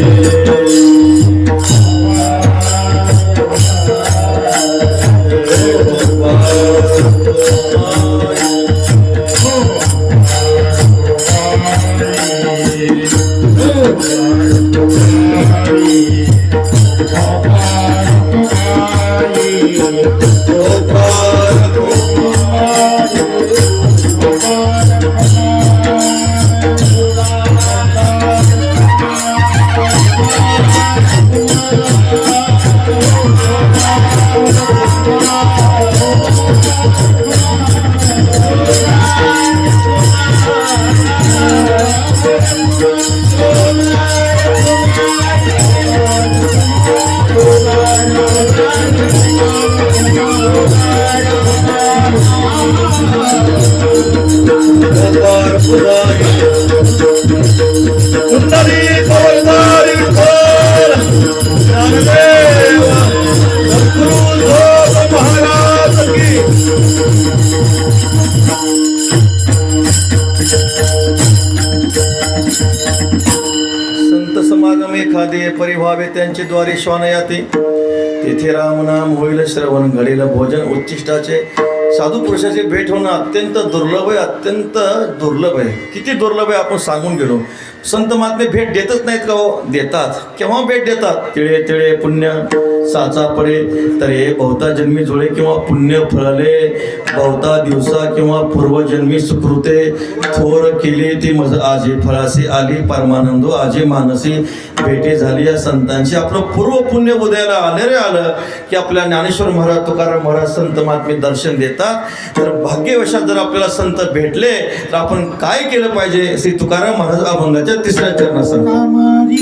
समागम एखादे परिभावे त्यांचे द्वारे श्वान याते तेथे रामनाम होईल श्रवण घडेल भोजन उच्चिष्टाचे साधू पुरुषाची भेट होणं अत्यंत दुर्लभ आहे, अत्यंत दुर्लभ आहे. किती दुर्लभ आहे आपण सांगून गेलो. संत महात्मे भेट देतच नाहीत का हो? देतात. केव्हा भेट देतात? तिळे तिळे पुण्य साचा पडे तर हे बहुता जन्मी जुळे किंवा पुण्य फळले बहुता दिवसा किंवा पूर्वजन्मी सुकृते थोर केली ती मज आजी फळासी आली परमानंदो आजी मानसी भेटी झाली या संतांची. आपलं पूर्व पुण्य उदयाला आलेले आलं की आपल्या ज्ञानेश्वर महाराज तुकाराम महाराज संत महात्मे दर्शन देतात. तर भाग्यवशात जर आपल्याला संत भेटले तर आपण काय केलं पाहिजे? श्री तुकाराम महाराज अभंगाच्या 3ऱ्या चरणात सांगतात.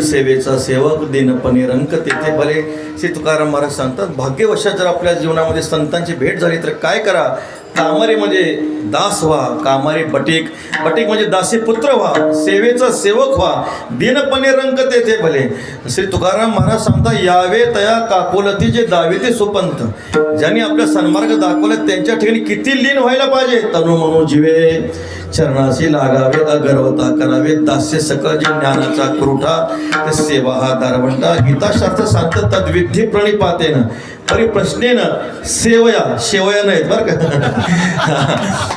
सेवेचा सेवक दिनपणे रंक तेथे भले. श्री तुकाराम महाराज सांगतात भाग्यवशात जर आपल्या जीवनामध्ये संतांची भेट झाली तर काय करा? कामारी म्हणजे दास व्हा, कामारी बटीक, बटीक म्हणजे दासी पुत्र व्हा, सेवेचा सेवक व्हा, दिनपणे रंक तेथे भले. श्री तुकाराम महाराज सांगता, यावे तया काकुलती जे दावे ते सुपंथ. ज्यांनी आपल्या सन्मार्ग दाखवले त्यांच्या ठिकाणी किती लीन व्हायला पाहिजे. तनु मनो जीवे चरणाशी लागावे, अगर्वता करावे, दास्य सकळ जे ज्ञानाचा कुरुठा, ते सेवा हा दारवंटा. गीताशास्त्र सांगतं तद्विधी प्रणिपातेन परिप्रश्नेनं सेवया, शेवया नाहीत बरं का.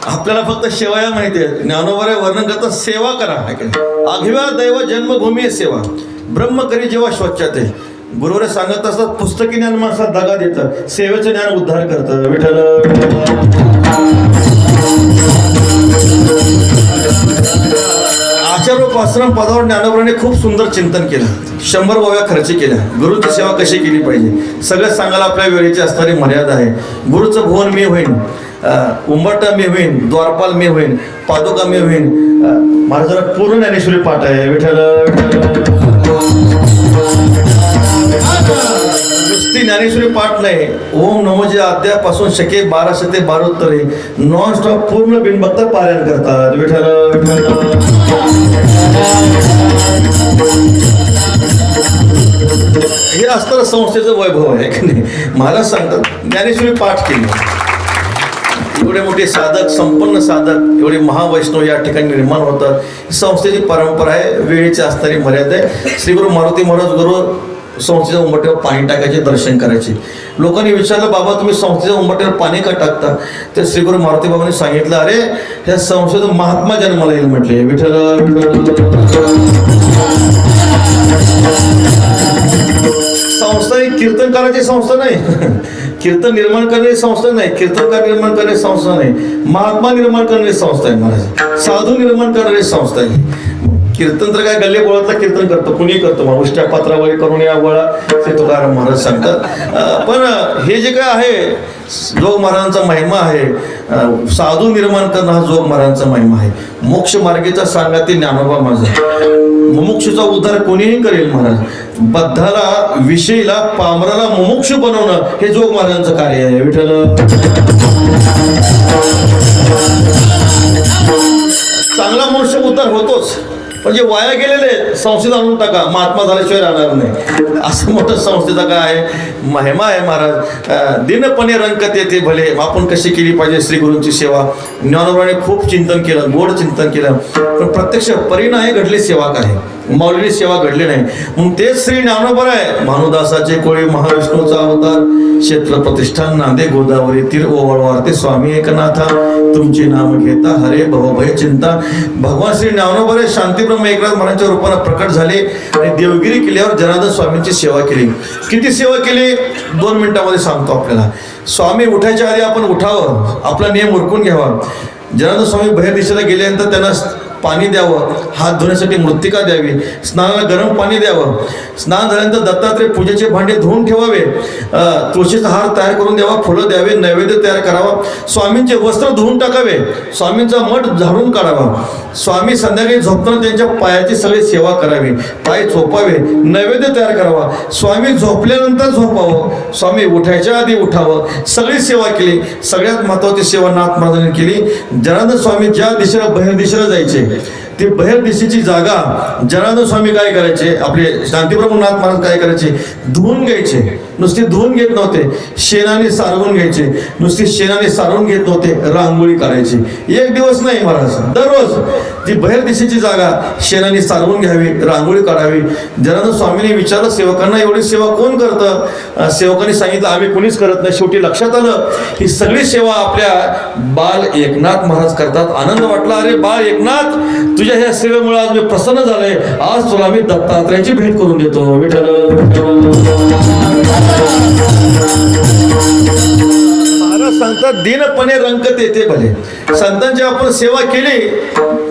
आपल्याला फक्त शेवया माहिती आहे. ज्ञानोबा वर्णन करतात सेवा करा. आघव्या दैव जन्मभूमी सेवा, ब्रह्म करी जेव्हा स्वच्छते. गुरुवर सांगत असतात पुस्तकी ज्ञान माणसात दगा देतं, सेवेचं ज्ञान उद्धार करतं. विठ्ठल आचार्योपासना पदावर ज्ञानोबाने खूप सुंदर चिंतन केलं. 100 ओव्या खर्च केल्या. गुरुची सेवा कशी केली पाहिजे सगळं सांगायला आपल्या वेळेची असणारी मर्यादा आहे. गुरुचं भुवन मी होईन, उंबरटा मी होईन, द्वारपाल मी होईन, पादुका मी होईन. महाराजांना पूर्ण ज्ञानेश्वरी पाठ आहे. विठ्ठल नुसती ज्ञानेश्वरी पाठ नाही, ओम नमोचे अध्यापासून शके 1212 नॉन स्टॉप पूर्ण बिनबघता पारायण करतात. विठ्ठल हे असतं संस्थेचं वैभव आहे की नाही. मला सांगतात ज्ञानेश्वरी पाठ केली. एवढे मोठे साधक, संपन्न साधक, एवढे महावैष्णव या ठिकाणी निर्माण होतात. संस्थेची परंपरा आहे, वेळेची असणारी मर्यादा आहे. श्री गुरु मारुती महाराज गुरु संस्थेच्या उंबरट्यावर पाणी टाकायचे, दर्शन करायचे. लोकांनी विचारलं, बाबा तुम्ही संस्थेच्या उंबरट्यावर पाणी का टाकता? तर श्री गुरु मारुती बाबांनी सांगितलं, अरे ह्या संस्थेचं महात्मा जन्माला येईल म्हटले. संस्था ही कीर्तन करायची संस्था नाही, कीर्तन निर्माण करणारी संस्था नाही, कीर्तनकार निर्माण करणारी संस्था नाही, महात्मा निर्माण करणारी संस्था आहे. महाराज साधू निर्माण करणारी संस्था आहे. कीर्तन तर काय गल्ले बोळातला कीर्तन करतो, कुणी करतो. उष्ट्या पात्रावळी करून या वळा, ते तुकाराम महाराज सांगतात. पण हे जे काय आहे जोग महाराजांचा महिमा आहे, साधू निर्माण करणं हा जोग महाराजांचा महिमा आहे. मोक्ष मार्गेचा सांगा ते ज्ञानोबा माझा. मुमुक्षूचा उद्धार कोणीही करेल महाराज. बद्धाला, विषयीला, पामराला मुमुक्षू बनवणं हे जोग महाराजांचं कार्य आहे. विठ्ठल चांगला मनुष्य उद्धार होतोच, पण जे वाया गेलेले संस्थेत आणून टाका, महात्मा झाल्याशिवाय राहणार नाही. असं मोठं संस्थेचा काय आहे महिमा आहे. महाराज दिनपणे रंकत येते भले. आपण कशी केली पाहिजे श्री गुरूंची सेवा. ज्ञानोबाने खूप चिंतन केलं, गोड चिंतन केलं, पण प्रत्यक्ष परिणामी घडली सेवा काय, माऊलीची सेवा घडली नाही. म्हणून तेच श्री ज्ञानोबा आहे. भानुदासाचे कोळी महाविष्णूचा अवतार, क्षेत्र प्रतिष्ठान नांदे गोदावरी तीर ओवाळवारते स्वामी एकनाथा, तुमचे नाम घेता हरे भवभय चिंता. भगवान श्री ज्ञानोबा शांतीब्रह्म एकनाथ महाराजांच्या रूपाने प्रकट झाले आणि देवगिरी किल्ल्यावर जनार्दन स्वामींची सेवा केली. किती सेवा केली 2 मिनिटांमध्ये सांगतो आपल्याला. स्वामी उठायच्या आधी आपण उठावं, आपला नियम उरकून घ्यावा. जनार्दन स्वामी बाहेर दिशेला गेल्यानंतर त्यांना पाणी द्यावं, हात धुण्यासाठी मृत्तिका द्यावी, स्नानाला गरम पाणी द्यावं. स्नान झाल्यानंतर दत्तात्रय पूजेचे भांडे धुवून ठेवावे, तुळशीचा हार तयार करून द्यावा, फुलं द्यावे, नैवेद्य तयार करावा, स्वामींचे वस्त्र धुवून टाकावे, स्वामींचा मठ झाडून काढावा. स्वामी संध्याकाळी झोपताना त्यांच्या पायाची सगळी सेवा करावी, पाय झोपावे, नैवेद्य तयार करावा. स्वामी झोपल्यानंतर झोपावं, स्वामी उठायच्या आधी उठावं. सगळी सेवा केली. सगळ्यात महत्त्वाची सेवा नाथ महाराजांनी केली. जनार्दन स्वामी ज्या दिशेला बाहेर दिशेला जायचे ते बाहेर दिशेची जागा जनार्दन स्वामी काय करायचे, आपले शांतीब्रह्मनाथ महाराज काय करायचे, धुवून घ्यायचे. नुसते धुवून घेत नव्हते, शेणाने सारवून घ्यायचे. नुसते शेणाने सारवून घेत नव्हते, रांगोळी करायची. एक दिवस नाही महाराज, दररोज ती बाहेर दिशेची जागा शेणाने सारवून घ्यावी, रांगोळी काढावी. जनार्दन स्वामीने विचारलं सेवकांना, एवढी सेवा कोण करतं? सेवकांनी सांगितलं आम्ही कोणीच करत नाही. शेवटी लक्षात आलं ही सगळी सेवा आपल्या बाल एकनाथ महाराज करतात. आनंद वाटला, अरे बाळ एकनाथ तुझ्या ह्या सेवेमुळे आज मी प्रसन्न झालोय. आज तुला मी दत्तात्रयाची भेट करून देतो. महाराज सांगतात दिनपणे रंकत येते भले. संतांची आपण सेवा केली,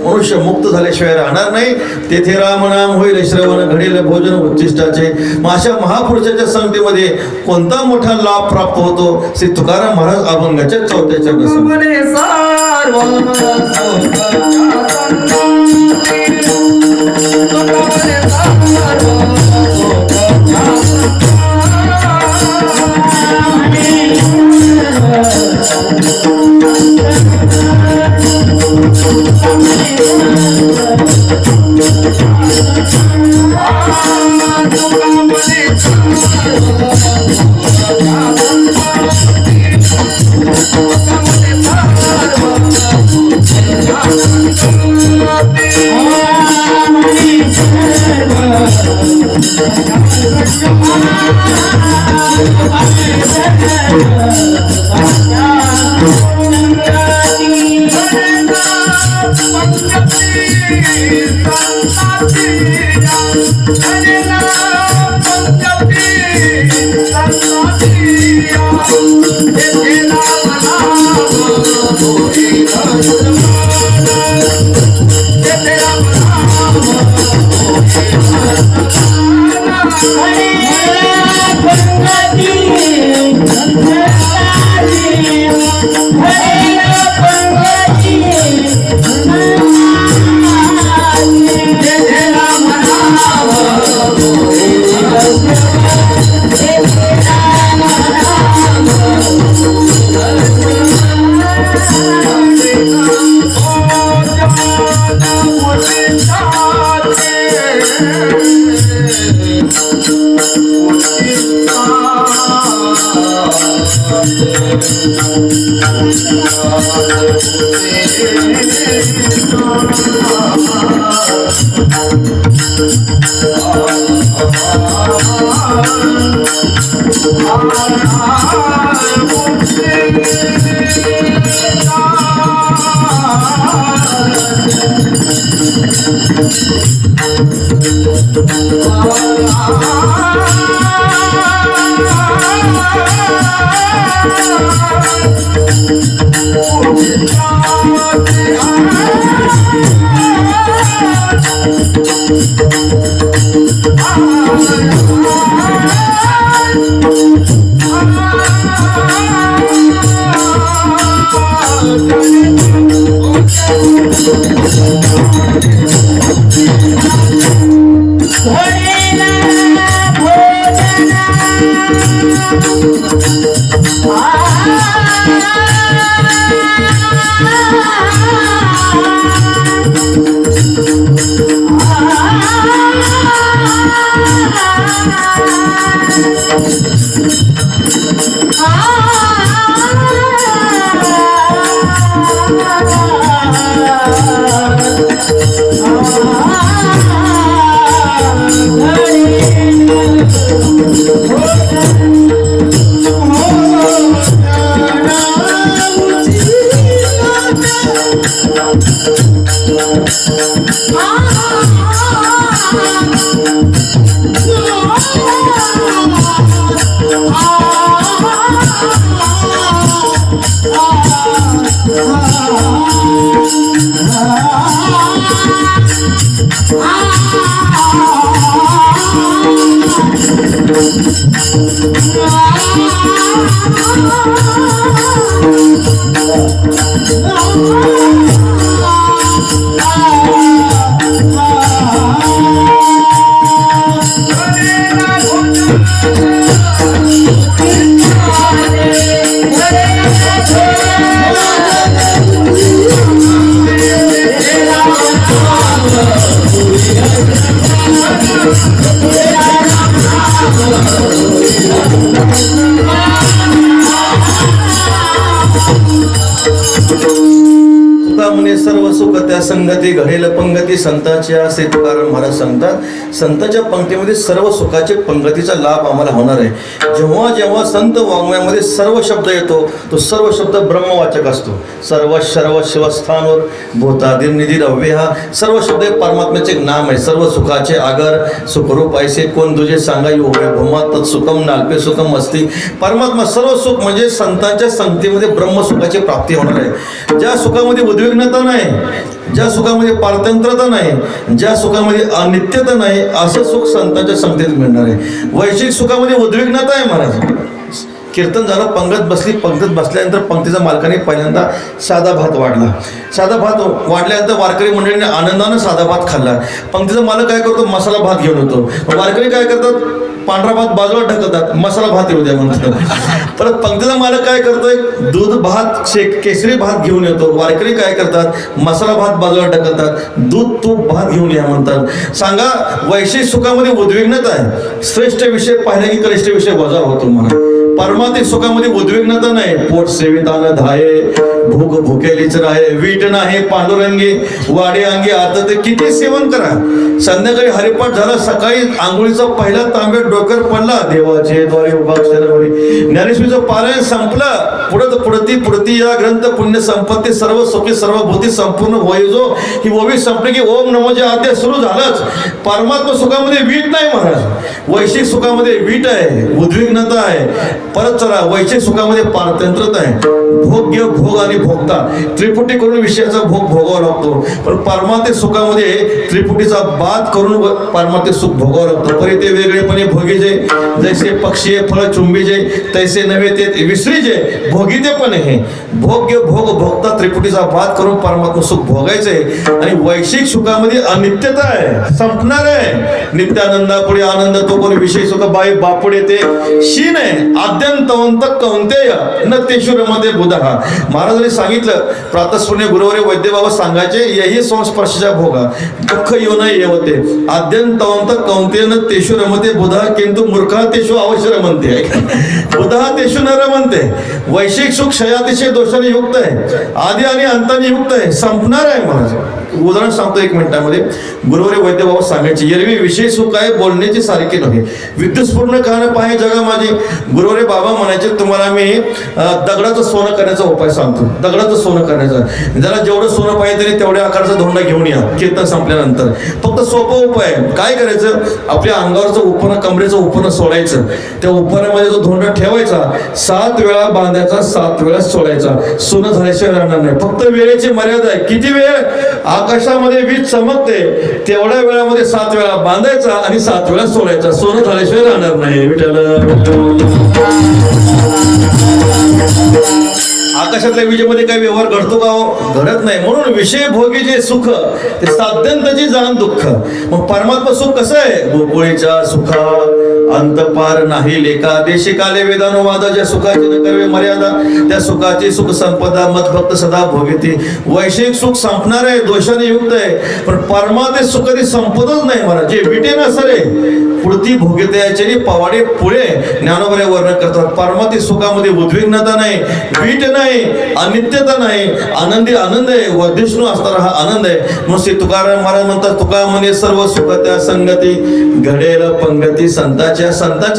मनुष्य मुक्त झाल्याशिवाय राहणार नाही. तेथे रामनाम होईल श्रवण, घडेल भोजन उच्चिष्टाचे. अशा महापुरुषाच्या संगतीमध्ये कोणता मोठा लाभ प्राप्त होतो. श्री तुकाराम महाराज अभंगाच्या 4थ्या चरणात सर्व सुख त्या संगती घडेल पंगती संतांच्या असे तुकाराम महाराज सांगतात. संतांच्या पंक्तीमध्ये सर्व सुखाचे पंगतीचा लाभ आम्हाला होणार आहे. जेव्हा जेव्हा संत वाङ्मयामध्ये सर्व शब्द येतो तो सर्व शब्द ब्रह्मवाचक असतो. सर्व सर्व शिवस्थानवर भूतादिर निधी अव्यय सर्व शब्द हे परमात्म्याचे एक नाम आहे. सर्व सुखाचे आगर सुखरूप ऐसे कोण तुझे सांगा योगे भूमा तत्सुखम नाल्पे सुखम असती. परमात्मा सर्व सुख म्हणजे संतांच्या संगतीमध्ये ब्रह्मसुखाची प्राप्ती होणार आहे. ज्या सुखामध्ये उद्विग्नता नाही, ज्या सुखामध्ये पारतंत्र्यता नाही, ज्या सुखामध्ये अनित्यता नाही, असं सुख संतांच्या संगतीत मिळणार आहे. वैश्विक सुखामध्ये उद्विग्नता आहे महाराज. कीर्तन झालं, पंगत बसली, पंगत बसल्यानंतर पंक्तीचा मालकाने पहिल्यांदा साधा भात वाढला. साधा भात वाढल्यानंतर वारकरी मंडळीने आनंदानं साधा भात खाल्ला. पंक्तीचा मालक काय करतो, मसाला भात घेऊन येतो. वारकरी काय करतात, पांढरा भात बाजूला ढकलतात, मसाला भात येऊ द्या म्हणतात. परत पंक्तीचा मालक काय करतोय, दूध भात केसरी भात घेऊन येतो. वारकरी काय करतात, मसाला भात बाजूला ढकलतात, दूध तूप भात घेऊन या म्हणतात. सांगा, वैश्विक सुखामध्ये उद्विग्नता आहे. श्रेष्ठ विषय पाहिला की कनिष्ठ विषय वजा होतो म्हणा. परमात्मिक सुखामध्ये उद्विग्नता नाही. पोट सेवितान धाये, भूक भुकेलीच राहे, वीट नाही पांडुरंगी, वाडे अंगी आता ते किती सेवन करा. संध्याकाळी हरिपाठ झाला, सकाळी आंघोळीचा पहिला तांब्या डोक्यावर पडला, देवाचे द्वारे उभा अक्षरवरी ज्ञानेश्वरीचं पारायण संपलं. पुढती या ग्रंथ पुण्य संपत्ती सर्व सुखी सर्व भूती संपूर्ण वयजो ही ओवी संपली की ओम नमोचे आद्य सुरू झालंच. परमात्मा सुखामध्ये वीट नाही महाराज, वैश्विक सुखामध्ये वीट आहे, उद्विग्नता आहे. परत चला वैश्विक सुखामध्ये पारतंत्रता आहे. भोग्य भोग आणि भोगता त्रिपुटी करून विषयाचा भोग भोगावा लागतो. पण परमात्मिक सुखामध्ये त्रिपुटीचा बाद करून परमात्मिक सुख भोगावं लागतं. परी ते वेगळेपणे भोगीजे, जैसे पक्षी फळ चुंबीजे, तैसे नव्हे ते विसरीजे भोगीते पण हे भोग्य भोग भोगता त्रिपुटीचा बाद करून परमात्मा सुख भोगायचंय. आणि वैश्विक सुखामध्ये अनित्यता आहे, संपणार आहे. नित्यानंदा पुढे आनंद तो कोणी विषय सुख बाई बापुडे ते शीन आहे. आद्यंतवंत कौंतेय न तेषु रमते बुधहा. महाराजांनी सांगितलं प्रातस्पुण्य गुरुवारी वैद्यबाबा सांगायचे यही संस्पर्शच्या भोगा दुःख येऊ नये येवते. आद्यंतवंत कौंतेय न तेषु रमते बुधा किंतु मूर्खा तेषु अवश्य रमते. बुधा तेषु न रमते. वैश्विक सुख क्षयातिशय दोषाने युक्त आहे, आधी आणि अंताने युक्त आहे, संपणार आहे. महाराज उदाहरण सांगतो 1 मिनिटामध्ये. गुरुवारी वैद्यबाबा सांगायचे एरवी विषय सुख आहे बोलण्याची सारखी नव्हे, विद्युतपूर्ण कान पाहे जगा माझे. गुरुवारी बाबा म्हणायचे तुम्हाला मी दगडाचं सोनं करण्याचा उपाय सांगतो. दगडाचं सोनं करण्याचा, ज्याला जेवढं सोनं पाहिजे तरी तेवढ्या आकाराचा धोंडा घेऊन या कीर्तन संपल्यानंतर. फक्त सोपं उपाय काय करायचं, आपल्या अंगावरचं उपरण कमरेचं उपरण सोडायचं, त्या उपरणामध्ये जो धोंडा ठेवायचा, 7 वेळा बांधायचा, 7 वेळा सोडायचा. सोनं झाल्याशिवाय राहणार नाही. फक्त वेळेची मर्यादा आहे. किती वेळ, आकाशामध्ये वीज चमकते तेवढ्या वेळामध्ये 7 वेळा बांधायचा आणि 7 वेळा सोडायचा. सोनं झाल्याशिवाय राहणार नाही. आकाशातल्या विजेमध्ये काही व्यवहार घडतो का हो? घडत नाही. म्हणून विषय भोगी जे सुख ते साध्यंतची जाण दुःख. मग परमात्मा सुख कसं आहे, गोकुळीच्या सुखा अंत पार नाही लेखा. देशिकाले वेदानुवादाच्या सुखाची न करवे मर्यादा, त्या सुखाची सुख संपदा मत भक्त सदा भोगीती. वैश्विक सुख संपणार आहे, दोषाने युक्त आहे, पण परमात्मे सुख कधी संपतच नाही. महाराज जे विटे नसरे पुढती भोगीते याच्याने पवाडे पुढे ज्ञानोबरे वर्णन करतात. परमात्मिक सुखामध्ये उद्विग्नता नाही, वीट नाही, अनित्यता नाही, आनंदी आनंद आहे, वर्धिष्णू असणारा हा आनंद आहे. म्हणून श्री तुकाराम महाराज म्हणतात तुका म्हणे सर्व सुख त्या संगती घडेल पंगती. संतांची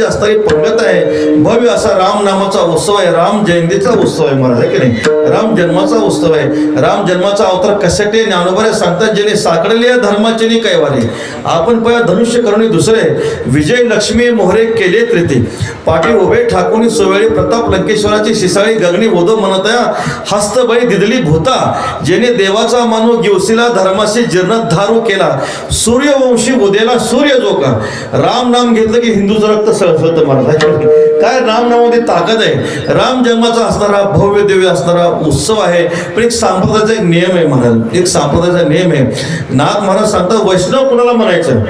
असणारी पंगत आहे. भव्य असा राम नामाचा उत्सव आहे, राम जयंतीचा उत्सव आहे महाराज, आहे की नाही. राम जन्माचा उत्सव आहे. राम जन्माचा अवतार कशासाठी ज्ञानोबरे सांगतात, ज्याने साकडले धर्माचे नि कैवारी. आपण पया धनुष्य करुणी दुसरे विजय लक्ष्मी मोहरे केले प्रीती. पाठी उभे ठाकून सोवेळी प्रताप लंकेश्वराची शिसाळी गगनी ओदो म्हणतया हस्तबळी दिदली भूता. जेने देवाचा मानू गिवसीला धर्माशी जीर्णोद्धारू केला. सूर्यवंशी उदेला सूर्य जो का. राम नाम घेतलं की हिंदूचं रक्त सळसळतं महाराज. काय राम नामामध्ये ताकद आहे. राम जन्माचा असणारा भव्य दिव्य असणारा उत्सव आहे. पण एक संप्रदायाचा एक नियम आहे महाराज, एक संप्रदायाचा नियम आहे. नाथ महाराज सांगतात वैष्णव कुणाला म्हणायचं,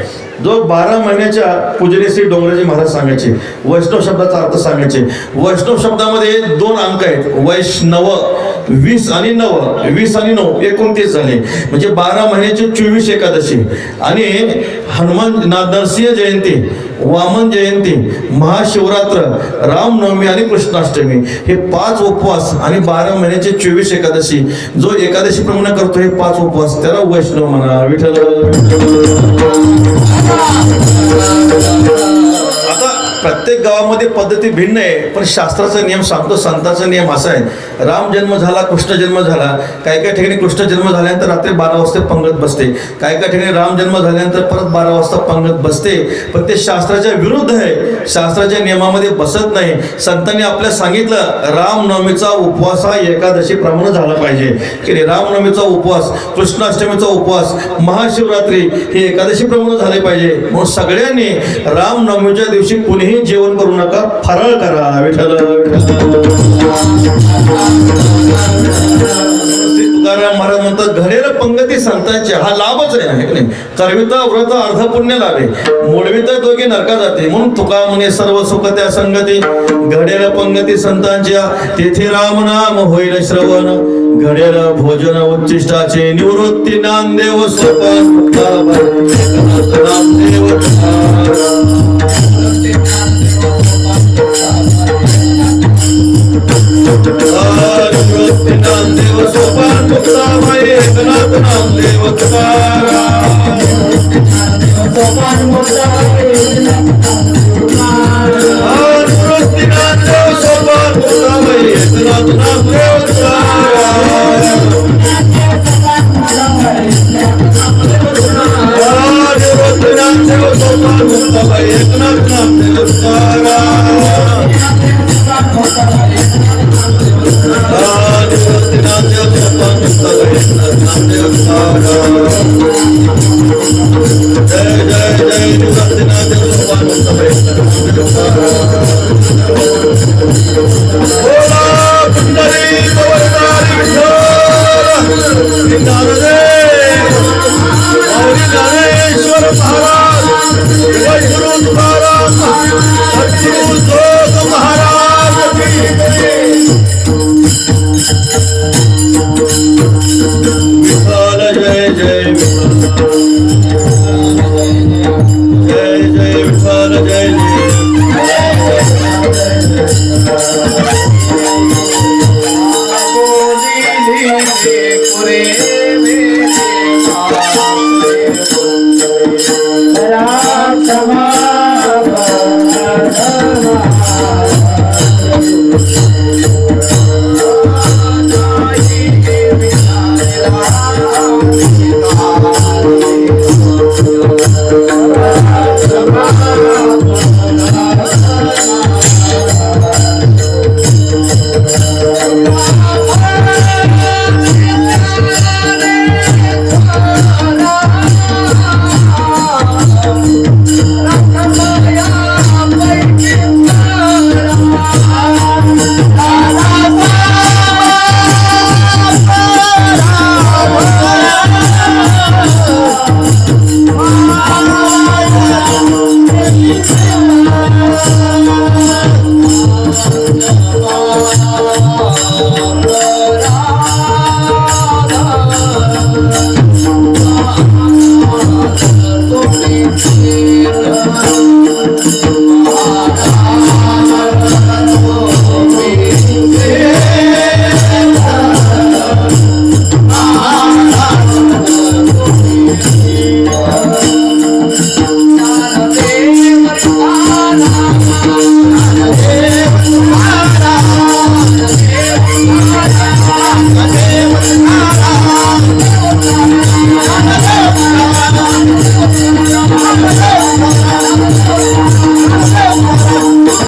जो 12 महिन्याच्या पूजने श्री डोंगराजी महाराज सांगायचे. वैष्णव शब्दाचा अर्थ सांगायचे. वैष्णव शब्दामध्ये 2 अंक आहेत, वैष्णव 20 आणि 9, 20 आणि 9 29 झाले. म्हणजे 12 महिन्याची 24 एकादशी आणि हनुमान नरसिंह जयंती, वामन जयंती, महाशिवरात्र, रामनवमी आणि कृष्णाष्टमी हे 5 उपवास आणि 12 महिन्याचे 24 एकादशी. जो एकादशी प्रमाणे करतो हे 5 उपवास त्याला वैष्णव म्हणा. आता प्रत्येक गावामध्ये पद्धती भिन्न आहे, पण शास्त्राचा नियम सांगतो. संतांचा नियम असा आहे, राम जन्म झाला, कृष्ण जन्म झाला. काही काही ठिकाणी कृष्ण जन्म झाल्यानंतर रात्री 12 वाजता पंगत बसते. काही काही ठिकाणी राम जन्म झाल्यानंतर परत 12 वाजता पंगत बसते. पण ते शास्त्राच्या विरुद्ध आहे, शास्त्राच्या नियमामध्ये बसत नाही. संतांनी आपल्याला सांगितलं रामनवमीचा उपवास हा एकादशी प्रमाणे झाला पाहिजे की रामनवमीचा उपवास, कृष्णाष्टमीचा उपवास, महाशिवरात्री हे एकादशी प्रमाणे झाले पाहिजे. म्हणून सगळ्यांनी रामनवमीच्या दिवशी कुणीही जेवण करू नका, फराळ करा. विठ्ठल तुकाराम महाराज म्हणतात घडेल पंगती संतांची. हा लाभच आहे की नाही. करविता व्रत अर्ध पुण्य लाभे, मोडविता दोघे नरका जाते. म्हणून तुका म्हणे सर्व सुख त्या संगती घडेल पंगती संतांच्या. तेथे राम नाम होईल श्रवण घडेल भोजन उच्चिष्टाचे. निवृत्ती नामदेव नामदेव जय जय जय